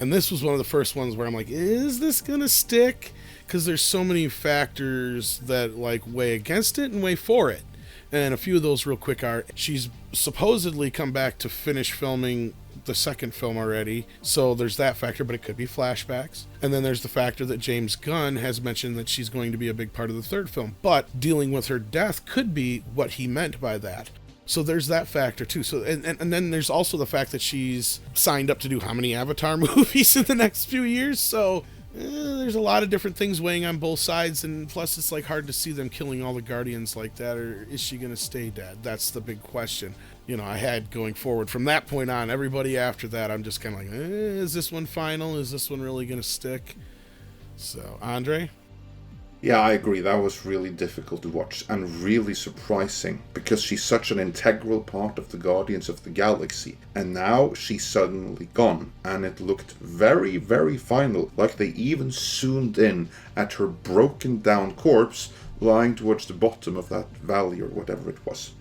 And this was one of the first ones where I'm like, is this going to stick? Because there's so many factors that like weigh against it and weigh for it. And a few of those real quick are, she's supposedly come back to finish filming the second film already, so there's that factor, but it could be flashbacks. And then there's the factor that James Gunn has mentioned that she's going to be a big part of the third film, but dealing with her death could be what he meant by that. So there's that factor too. So and then there's also the fact that she's signed up to do how many Avatar movies in the next few years. So there's a lot of different things weighing on both sides, and plus it's like hard to see them killing all the Guardians like that, or is she gonna stay dead? That's the big question. You know, I had going forward from that point on, everybody after that, I'm just kind of like, is this one final? Is this one really gonna stick? So, Andre? Yeah, I agree. That was really difficult to watch and really surprising because she's such an integral part of the Guardians of the Galaxy. And now she's suddenly gone. And it looked very, very final. Like they even zoomed in at her broken down corpse lying towards the bottom of that valley or whatever it was.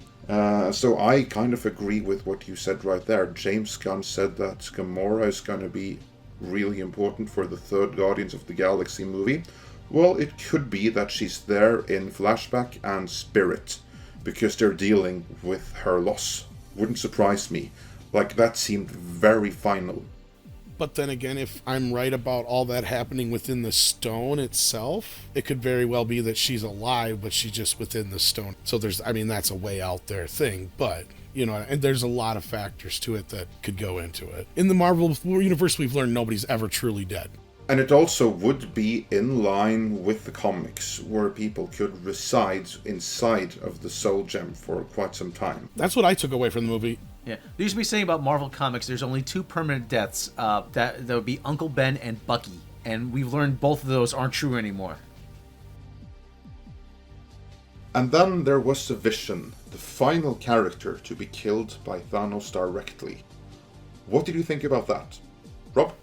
So I kind of agree with what you said right there. James Gunn said that Gamora is going to be really important for the third Guardians of the Galaxy movie. Well, it could be that she's there in flashback and spirit, because they're dealing with her loss. Wouldn't surprise me. Like, that seemed very final. But then again, if I'm right about all that happening within the stone itself, it could very well be that she's alive, but she's just within the stone. So that's a way out there thing, but, and there's a lot of factors to it that could go into it. In the Marvel universe, we've learned nobody's ever truly dead. And it also would be in line with the comics, where people could reside inside of the Soul Gem for quite some time. That's what I took away from the movie. Yeah, they used to be saying about Marvel Comics, there's only two permanent deaths. That would be Uncle Ben and Bucky. And we've learned both of those aren't true anymore. And then there was the Vision, the final character to be killed by Thanos directly. What did you think about that? Rob?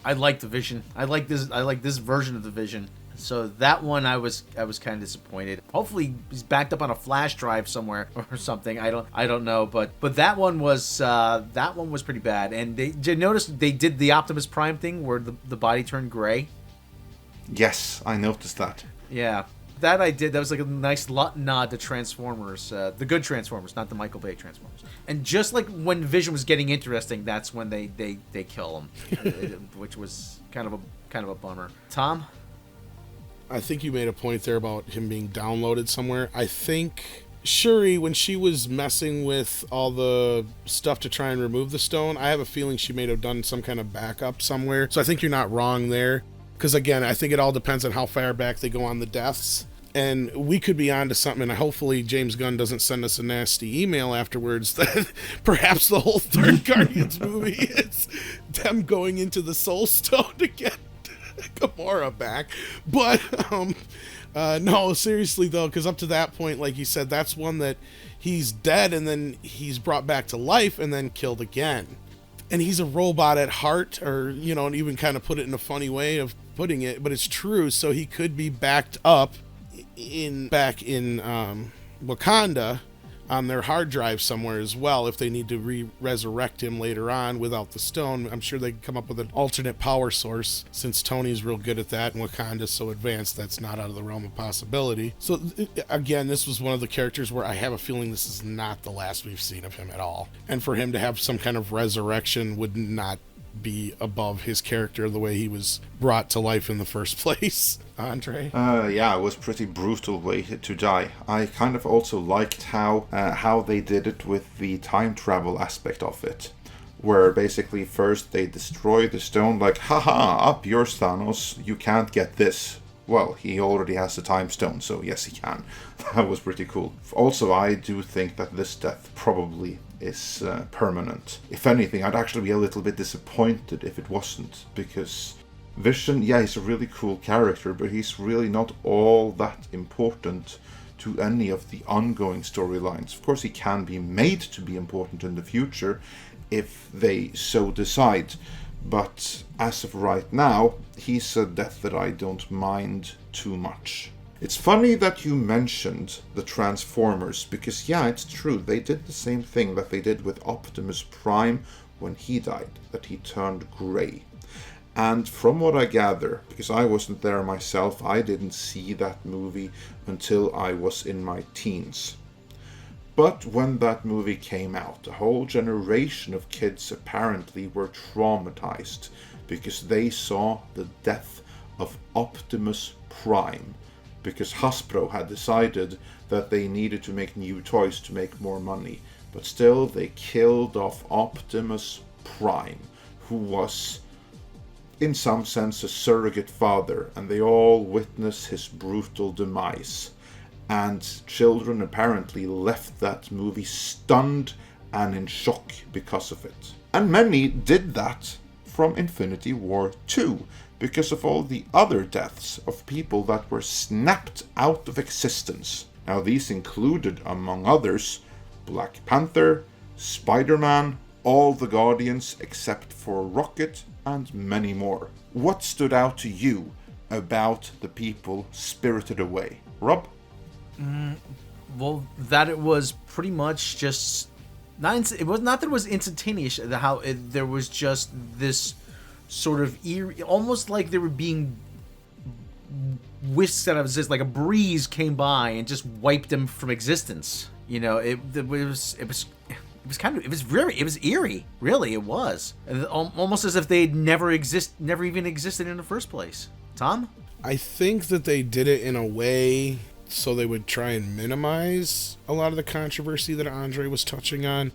I like the Vision. I like this version of the Vision. So that one I was kind of disappointed. Hopefully he's backed up on a flash drive somewhere or something. I don't know, but that one was pretty bad. And did you notice they did the Optimus Prime thing where the body turned gray? Yes, I noticed that. Yeah. That I did. That was like a nice nod to Transformers, the good Transformers, not the Michael Bay Transformers. And just like when Vision was getting interesting, that's when they kill him, which was kind of a bummer. Tom, I think you made a point there about him being downloaded somewhere. I think Shuri, when she was messing with all the stuff to try and remove the stone, I have a feeling she may have done some kind of backup somewhere. So I think you're not wrong there. Because again, I think it all depends on how far back they go on the deaths. And we could be on to something, and hopefully James Gunn doesn't send us a nasty email afterwards that perhaps the whole third Guardians movie is them going into the Soul Stone to get Gamora back. But, no, seriously though, because up to that point, like you said, that's one that he's dead and then he's brought back to life and then killed again. And he's a robot at heart, or, and even kind of put it in a funny way of putting it, but it's true. So he could be backed up back in Wakanda on their hard drive somewhere as well if they need to resurrect him later on without the stone. I'm sure they can come up with an alternate power source, since Tony's real good at that and Wakanda's so advanced that's not out of the realm of possibility. So again, this was one of the characters where I have a feeling this is not the last we've seen of him at all, and for him to have some kind of resurrection would not be above his character, the way he was brought to life in the first place. Andre? Yeah, it was pretty brutal way to die. I kind of also liked how they did it with the time travel aspect of it, where basically first they destroy the stone, like, haha, up yours, Thanos, you can't get this. Well, he already has the time stone, so yes, he can. That was pretty cool. Also, I do think that this death probably is permanent. If anything, I'd actually be a little bit disappointed if it wasn't, because Vision, yeah, he's a really cool character, but he's really not all that important to any of the ongoing storylines. Of course, he can be made to be important in the future if they so decide, but as of right now, he's a death that I don't mind too much. It's funny that you mentioned the Transformers, because yeah, it's true, they did the same thing that they did with Optimus Prime when he died, that he turned grey. And from what I gather, because I wasn't there myself, I didn't see that movie until I was in my teens. But when that movie came out, a whole generation of kids apparently were traumatized because they saw the death of Optimus Prime, because Hasbro had decided that they needed to make new toys to make more money. But still, they killed off Optimus Prime, who was, in some sense, a surrogate father, and they all witnessed his brutal demise. And children apparently left that movie stunned and in shock because of it. And many did that from Infinity War 2, because of all the other deaths of people that were snapped out of existence. Now, these included, among others, Black Panther, Spider-Man, all the Guardians except for Rocket, and many more. What stood out to you about the people spirited away? Rob? Well, that it was pretty much just it was not that it was instantaneous. There was just this sort of eerie, almost like they were being whisked out of existence, like a breeze came by and just wiped them from existence. You know, it was eerie. Really, it was almost as if they'd never even existed in the first place. Tom? I think that they did it in a way so they would try and minimize a lot of the controversy that Andre was touching on,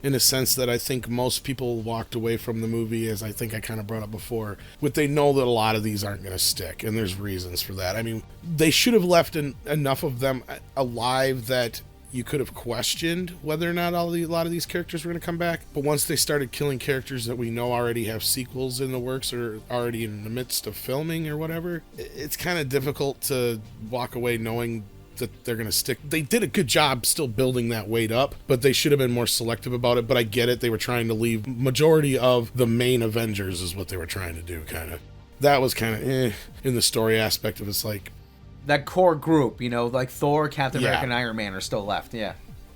in a sense that I think most people walked away from the movie, as I think I kind of brought up before, with they know that a lot of these aren't going to stick, and there's reasons for that. I mean, they should have left enough of them alive that you could have questioned whether or not a lot of these characters were going to come back. But once they started killing characters that we know already have sequels in the works or already in the midst of filming or whatever, it's kind of difficult to walk away knowing that they're going to stick. They did a good job still building that weight up, but they should have been more selective about it. But I get it. They were trying to leave majority of the main Avengers is what they were trying to do, kind of. That was kind of in the story aspect of it's like, that core group, you know, like Thor, Captain America, and Iron Man are still left, yeah.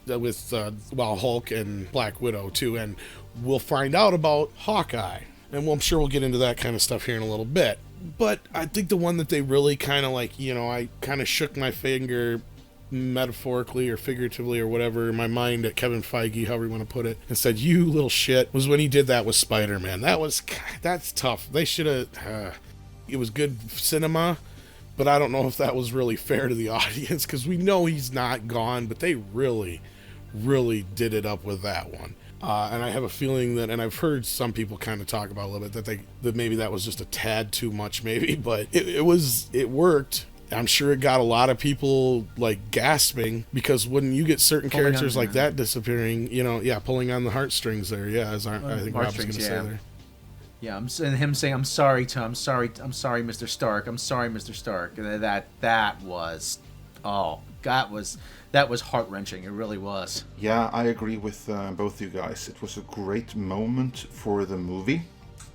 With, Hulk and Black Widow, too. And we'll find out about Hawkeye. And I'm sure we'll get into that kind of stuff here in a little bit. But I think the one that they really kind of like, you know, I kind of shook my finger metaphorically or figuratively or whatever in my mind at Kevin Feige, however you want to put it, and said, you little shit, was when he did that with Spider-Man. That's tough. They should have, it was good cinema. But I don't know if that was really fair to the audience, because we know he's not gone, but they really, really did it up with that one. And I have a feeling that, and I've heard some people kind of talk about a little bit, that maybe that was just a tad too much, maybe, but it worked. I'm sure it got a lot of people like gasping, because when you get certain characters like that disappearing, you know, pulling on the heartstrings there, as I think Rob was going to say there. Yeah, and him saying, I'm sorry, Mr. Stark. I'm sorry, Mr. Stark. That was heart-wrenching. It really was. Yeah, I agree with both you guys. It was a great moment for the movie,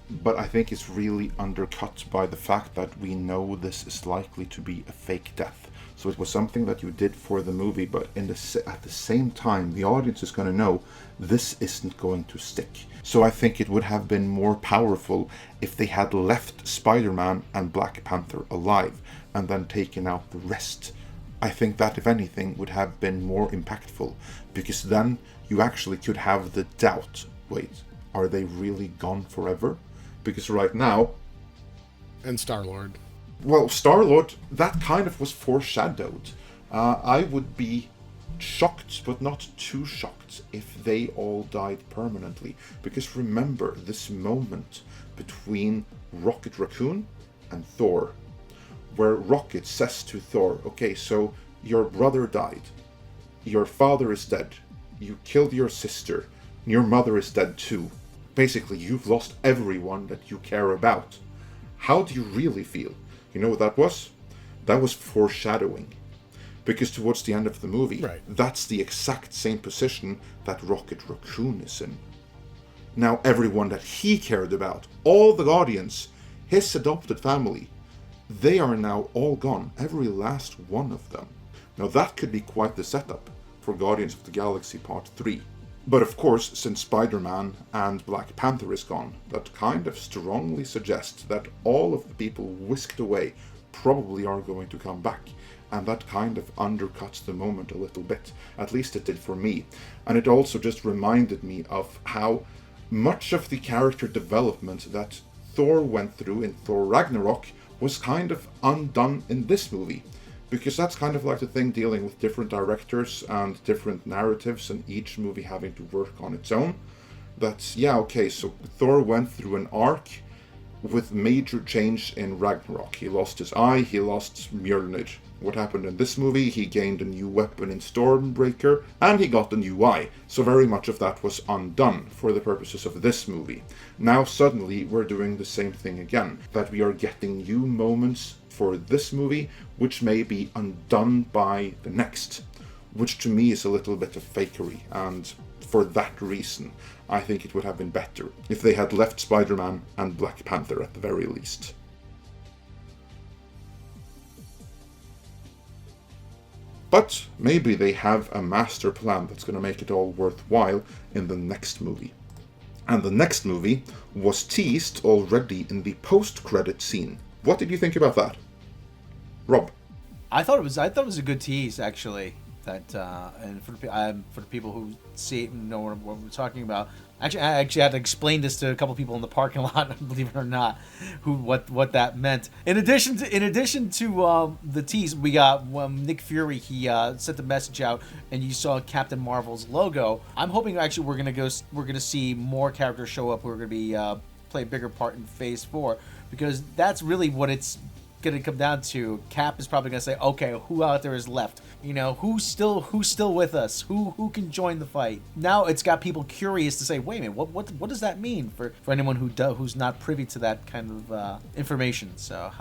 but I think it's really undercut by the fact that we know this is likely to be a fake death. So it was something that you did for the movie, but at the same time, the audience is going to know this isn't going to stick. So I think it would have been more powerful if they had left Spider-Man and Black Panther alive and then taken out the rest. I think that, if anything, would have been more impactful, because then you actually could have the doubt, wait, are they really gone forever? Because right now... And Star-Lord. Well, Star-Lord, that kind of was foreshadowed. I would be shocked, but not too shocked, if they all died permanently. Because remember this moment between Rocket Raccoon and Thor, where Rocket says to Thor, okay, so your brother died, your father is dead, you killed your sister, your mother is dead too. Basically, you've lost everyone that you care about. How do you really feel? You know what that was? That was foreshadowing. Because towards the end of the movie, That's the exact same position that Rocket Raccoon is in. Now everyone that he cared about, all the Guardians, his adopted family, they are now all gone, every last one of them. Now that could be quite the setup for Guardians of the Galaxy Part 3. But of course, since Spider-Man and Black Panther is gone, that kind of strongly suggests that all of the people whisked away probably are going to come back. And that kind of undercuts the moment a little bit. At least it did for me. And it also just reminded me of how much of the character development that Thor went through in Thor Ragnarok was kind of undone in this movie. Because that's kind of like the thing dealing with different directors and different narratives and each movie having to work on its own. That's, so Thor went through an arc with major change in Ragnarok. He lost his eye, he lost Mjolnir. What happened in this movie, he gained a new weapon in Stormbreaker, and he got a new eye. So very much of that was undone for the purposes of this movie. Now suddenly we're doing the same thing again, that we are getting new moments for this movie, which may be undone by the next, which to me is a little bit of fakery, and for that reason, I think it would have been better if they had left Spider-Man and Black Panther at the very least. But maybe they have a master plan that's going to make it all worthwhile in the next movie. And the next movie was teased already in the post-credit scene. What did you think about that? Rob? I thought it was a good tease, actually. That and for the people who see it and know what we're talking about. Actually, I had to explain this to a couple people in the parking lot, believe it or not, what that meant. In addition to the tease, we got Nick Fury. He sent the message out, and you saw Captain Marvel's logo. I'm hoping actually we're gonna see more characters show up who are gonna be play a bigger part in Phase 4, because that's really what it's gonna come down to. Cap is probably gonna say, okay, who out there is left? You know, who's still with us? Who can join the fight? Now it's got people curious to say, wait a minute, what does that mean for anyone who's not privy to that kind of information? So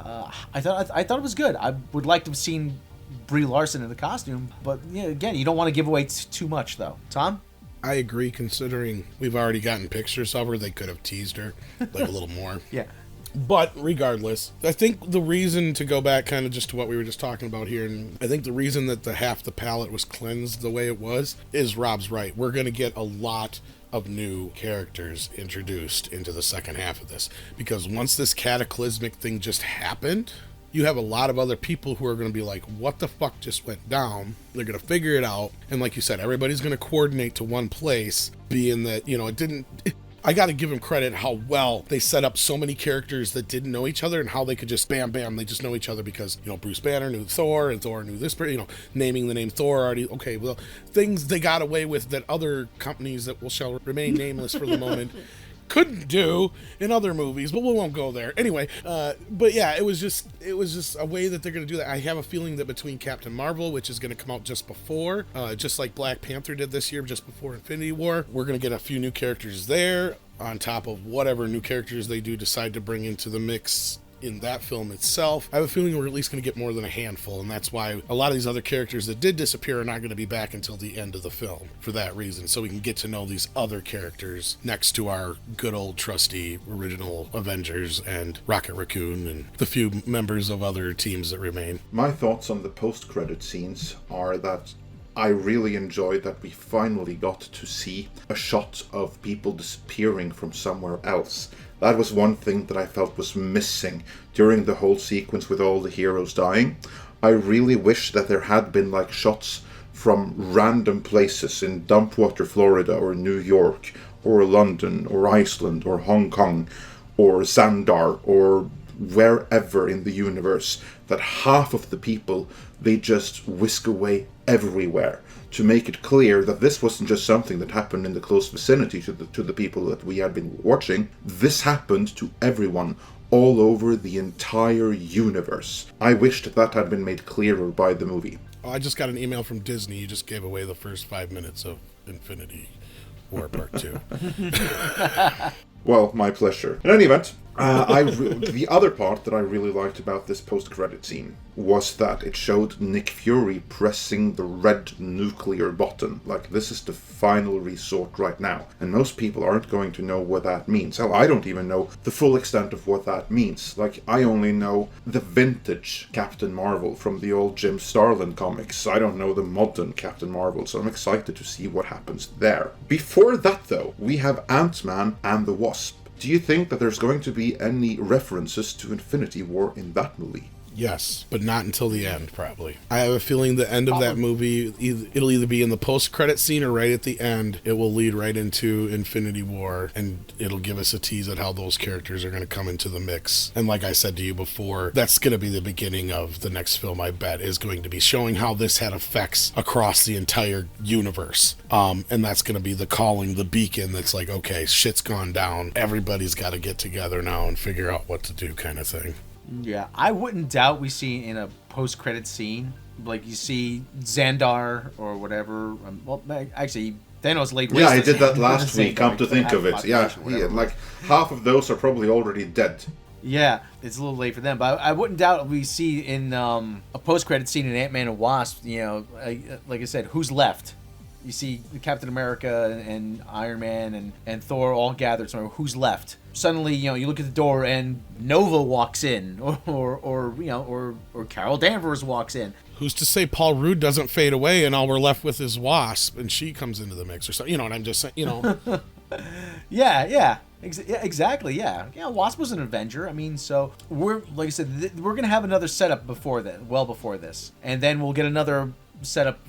I thought it was good. I would like to have seen Brie Larson in the costume, but again, you don't want to give away too much, though. Tom? I agree, considering we've already gotten pictures of her. They could have teased her like a little more. Yeah. But regardless, I think the reason, to go back kind of just to what we were just talking about here, and I think the reason that half the palette was cleansed the way it was is Robb's right. We're going to get a lot of new characters introduced into the second half of this, because once this cataclysmic thing just happened, you have a lot of other people who are going to be like, what the fuck just went down? They're going to figure it out. And like you said, everybody's going to coordinate to one place, being that, it didn't... I got to give them credit how well they set up so many characters that didn't know each other, and how they could just bam, they just know each other because, Bruce Banner knew Thor, and Thor knew this, naming the name Thor already. Okay, well, things they got away with that other companies that shall remain nameless for the moment couldn't do in other movies, but we won't go there anyway. But yeah, it was just a way that they're going to do that. I have a feeling that between Captain Marvel, which is going to come out just before, just like Black Panther did this year, just before Infinity War, we're going to get a few new characters there on top of whatever new characters they do decide to bring into the mix in that film itself. I have a feeling we're at least going to get more than a handful, and that's why a lot of these other characters that did disappear are not going to be back until the end of the film, for that reason, so we can get to know these other characters next to our good old trusty original Avengers and Rocket Raccoon and the few members of other teams that remain. My thoughts on the post-credit scenes are that I really enjoyed that we finally got to see a shot of people disappearing from somewhere else. That was one thing that I felt was missing during the whole sequence with all the heroes dying. I really wish that there had been shots from random places in Dumpwater, Florida, or New York, or London, or Iceland, or Hong Kong, or Xandar, or wherever in the universe, that half of the people, they just whisk away everywhere, to make it clear that this wasn't just something that happened in the close vicinity to the people that we had been watching. This happened to everyone all over the entire universe. I wished that had been made clearer by the movie. Oh, I just got an email from Disney. You just gave away the first 5 minutes of Infinity War Part 2. Well, my pleasure. In any event, the other part that I really liked about this post-credit scene was that it showed Nick Fury pressing the red nuclear button. This is the final resort right now. And most people aren't going to know what that means. Hell, I don't even know the full extent of what that means. I only know the vintage Captain Marvel from the old Jim Starlin comics. I don't know the modern Captain Marvel, so I'm excited to see what happens there. Before that, though, we have Ant-Man and the Wasp. Do you think that there's going to be any references to Infinity War in that movie? Yes, but not until the end, probably. I have a feeling the end of that movie, it'll either be in the post-credit scene or right at the end. It will lead right into Infinity War, and it'll give us a tease at how those characters are going to come into the mix. And like I said to you before, that's going to be the beginning of the next film, I bet, is going to be showing how this had effects across the entire universe. And that's going to be the calling, the beacon that's okay, shit's gone down. Everybody's got to get together now and figure out what to do, kind of thing. Yeah, I wouldn't doubt we see in a post-credit scene, like you see Xandar or whatever. Well, actually, Thanos laid waste. Yeah, I to did that Xandar, last week. Come to think of it, yeah, like half of those are probably already dead. Yeah, it's a little late for them, but I wouldn't doubt we see in a post-credit scene in Ant-Man and Wasp. You know, like I said, who's left? You see Captain America and Iron Man and Thor all gathered somewhere. Who's left? Suddenly, you know, you look at the door and Nova walks in, or Carol Danvers walks in. Who's to say Paul Rudd doesn't fade away and all we're left with is Wasp and she comes into the mix or something? You know what I'm just saying? You know. Yeah, exactly. Yeah, Wasp was an Avenger. I mean, so we're like I said, we're gonna have another setup before this, and then we'll get another setup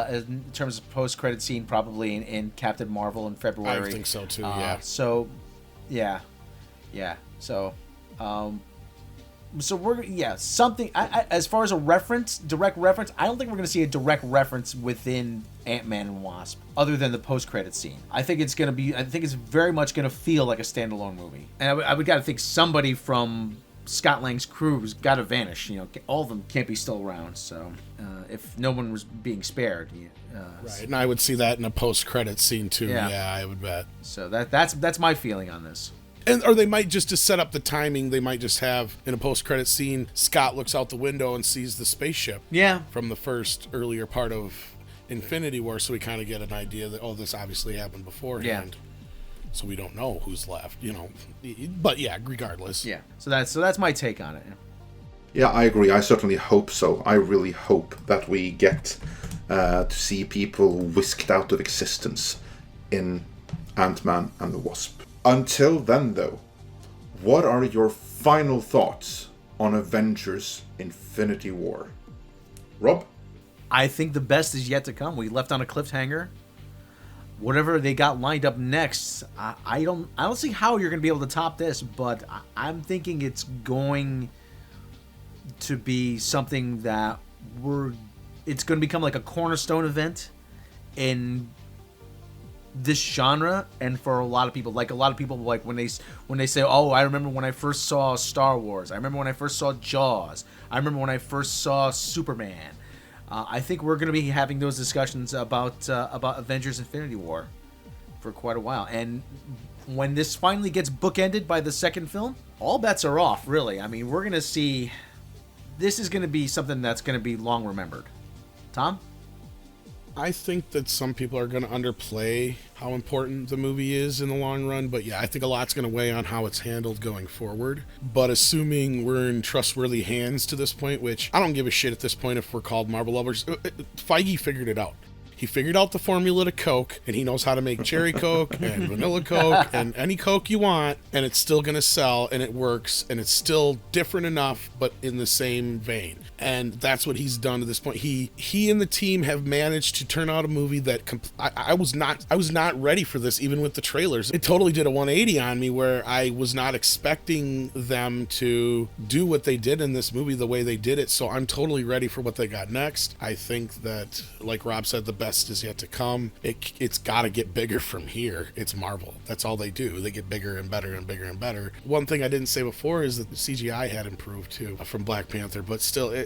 in terms of post-credit scene probably in Captain Marvel in February. I think so too. Yeah. So, yeah. So, we're something. As far as direct reference, I don't think we're going to see a direct reference within Ant-Man and Wasp, other than the post-credit scene. I think it's very much going to feel like a standalone movie, and I would got to think somebody from Scott Lang's crew's got to vanish. You know, all of them can't be still around. So, if no one was being spared, right, and I would see that in a post-credit scene too. Yeah, I would bet. So that's my feeling on this. Or they might just to set up the timing, they might just have in a post-credit scene, Scott looks out the window and sees the spaceship. Yeah. From the first earlier part of Infinity War, so we kind of get an idea that this obviously happened beforehand. Yeah. So we don't know who's left, you know. But yeah, regardless. Yeah. So that's my take on it. Yeah, I agree. I certainly hope so. I really hope that we get to see people whisked out of existence in Ant-Man and the Wasp. Until then, though, what are your final thoughts on Avengers Infinity War? Rob? I think the best is yet to come. We left on a cliffhanger. Whatever they got lined up next, I don't see how you're going to be able to top this, but I'm thinking it's going to be something that it's going to become like a cornerstone event in this genre, and for a lot of people, like when they say, oh, I remember when I first saw Star Wars, I remember when I first saw Jaws, I remember when I first saw Superman. I think we're going to be having those discussions about Avengers Infinity War for quite a while, and when this finally gets bookended by the second film, all bets are off, really. I mean, we're going to see, this is going to be something that's going to be long remembered. Tom? I think that some people are going to underplay how important the movie is in the long run, but yeah, I think a lot's going to weigh on how it's handled going forward. But assuming we're in trustworthy hands to this point, which I don't give a shit at this point if we're called Marvel lovers, Feige figured it out. He figured out the formula to Coke, and he knows how to make cherry Coke and vanilla Coke and any Coke you want, and it's still going to sell, and it works, and it's still different enough, but in the same vein. And that's what he's done to this point. He and the team have managed to turn out a movie that I was not ready for this, even with the trailers. It totally did a 180 on me, where I was not expecting them to do what they did in this movie the way they did it. So I'm totally ready for what they got next. I think that, like Rob said, the best is yet to come. It's got to get bigger from here. It's Marvel. That's all they do. They get bigger and better and bigger and better. One thing I didn't say before is that the CGI had improved too from Black Panther, but still,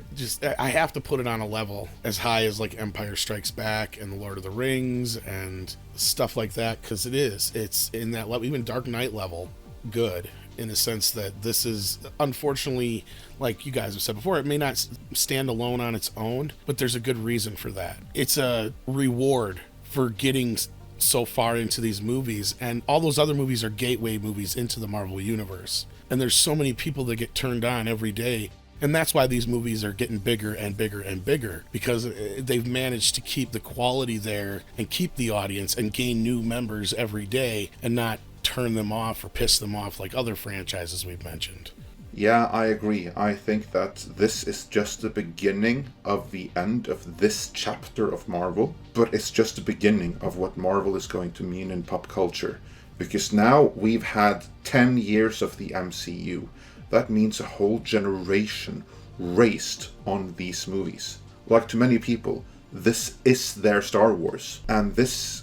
I have to put it on a level as high as like Empire Strikes Back and The Lord of the Rings and stuff like that, because it's in that level, even Dark Knight level, good, in the sense that this is, unfortunately, like you guys have said before, it may not stand alone on its own, but there's a good reason for that. It's a reward for getting so far into these movies, and all those other movies are gateway movies into the Marvel Universe. And there's so many people that get turned on every day. And that's why these movies are getting bigger and bigger and bigger, because they've managed to keep the quality there and keep the audience and gain new members every day and not turn them off or piss them off like other franchises we've mentioned. Yeah, I agree. I think that this is just the beginning of the end of this chapter of Marvel, but it's just the beginning of what Marvel is going to mean in pop culture. Because now we've had 10 years of the MCU. That means a whole generation raised on these movies. Like to many people, this is their Star Wars. And this,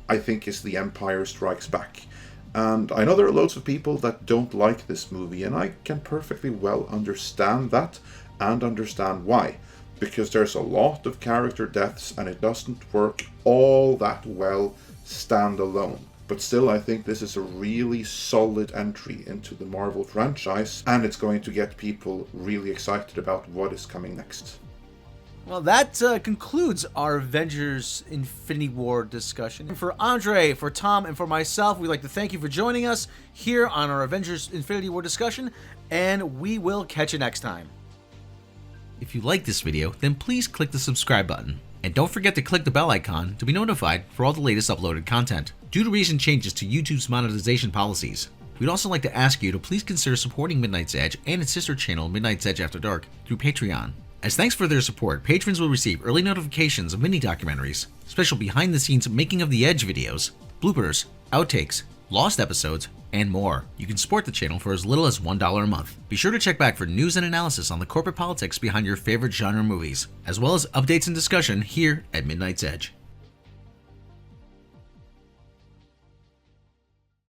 I think, is the Empire Strikes Back. And I know there are loads of people that don't like this movie, and I can perfectly well understand that, and understand why. Because there's a lot of character deaths, and it doesn't work all that well standalone. But still, I think this is a really solid entry into the Marvel franchise, and it's going to get people really excited about what is coming next. Well, that concludes our Avengers Infinity War discussion. For Andre, for Tom, and for myself, we'd like to thank you for joining us here on our Avengers Infinity War discussion, and we will catch you next time. If you like this video, then please click the subscribe button. And don't forget to click the bell icon to be notified for all the latest uploaded content. Due to recent changes to YouTube's monetization policies, we'd also like to ask you to please consider supporting Midnight's Edge and its sister channel Midnight's Edge After Dark through Patreon. As thanks for their support, patrons will receive early notifications of mini-documentaries, special behind-the-scenes making of the Edge videos, bloopers, outtakes, lost episodes, and more. You can support the channel for as little as $1 a month. Be sure to check back for news and analysis on the corporate politics behind your favorite genre movies, as well as updates and discussion here at Midnight's Edge.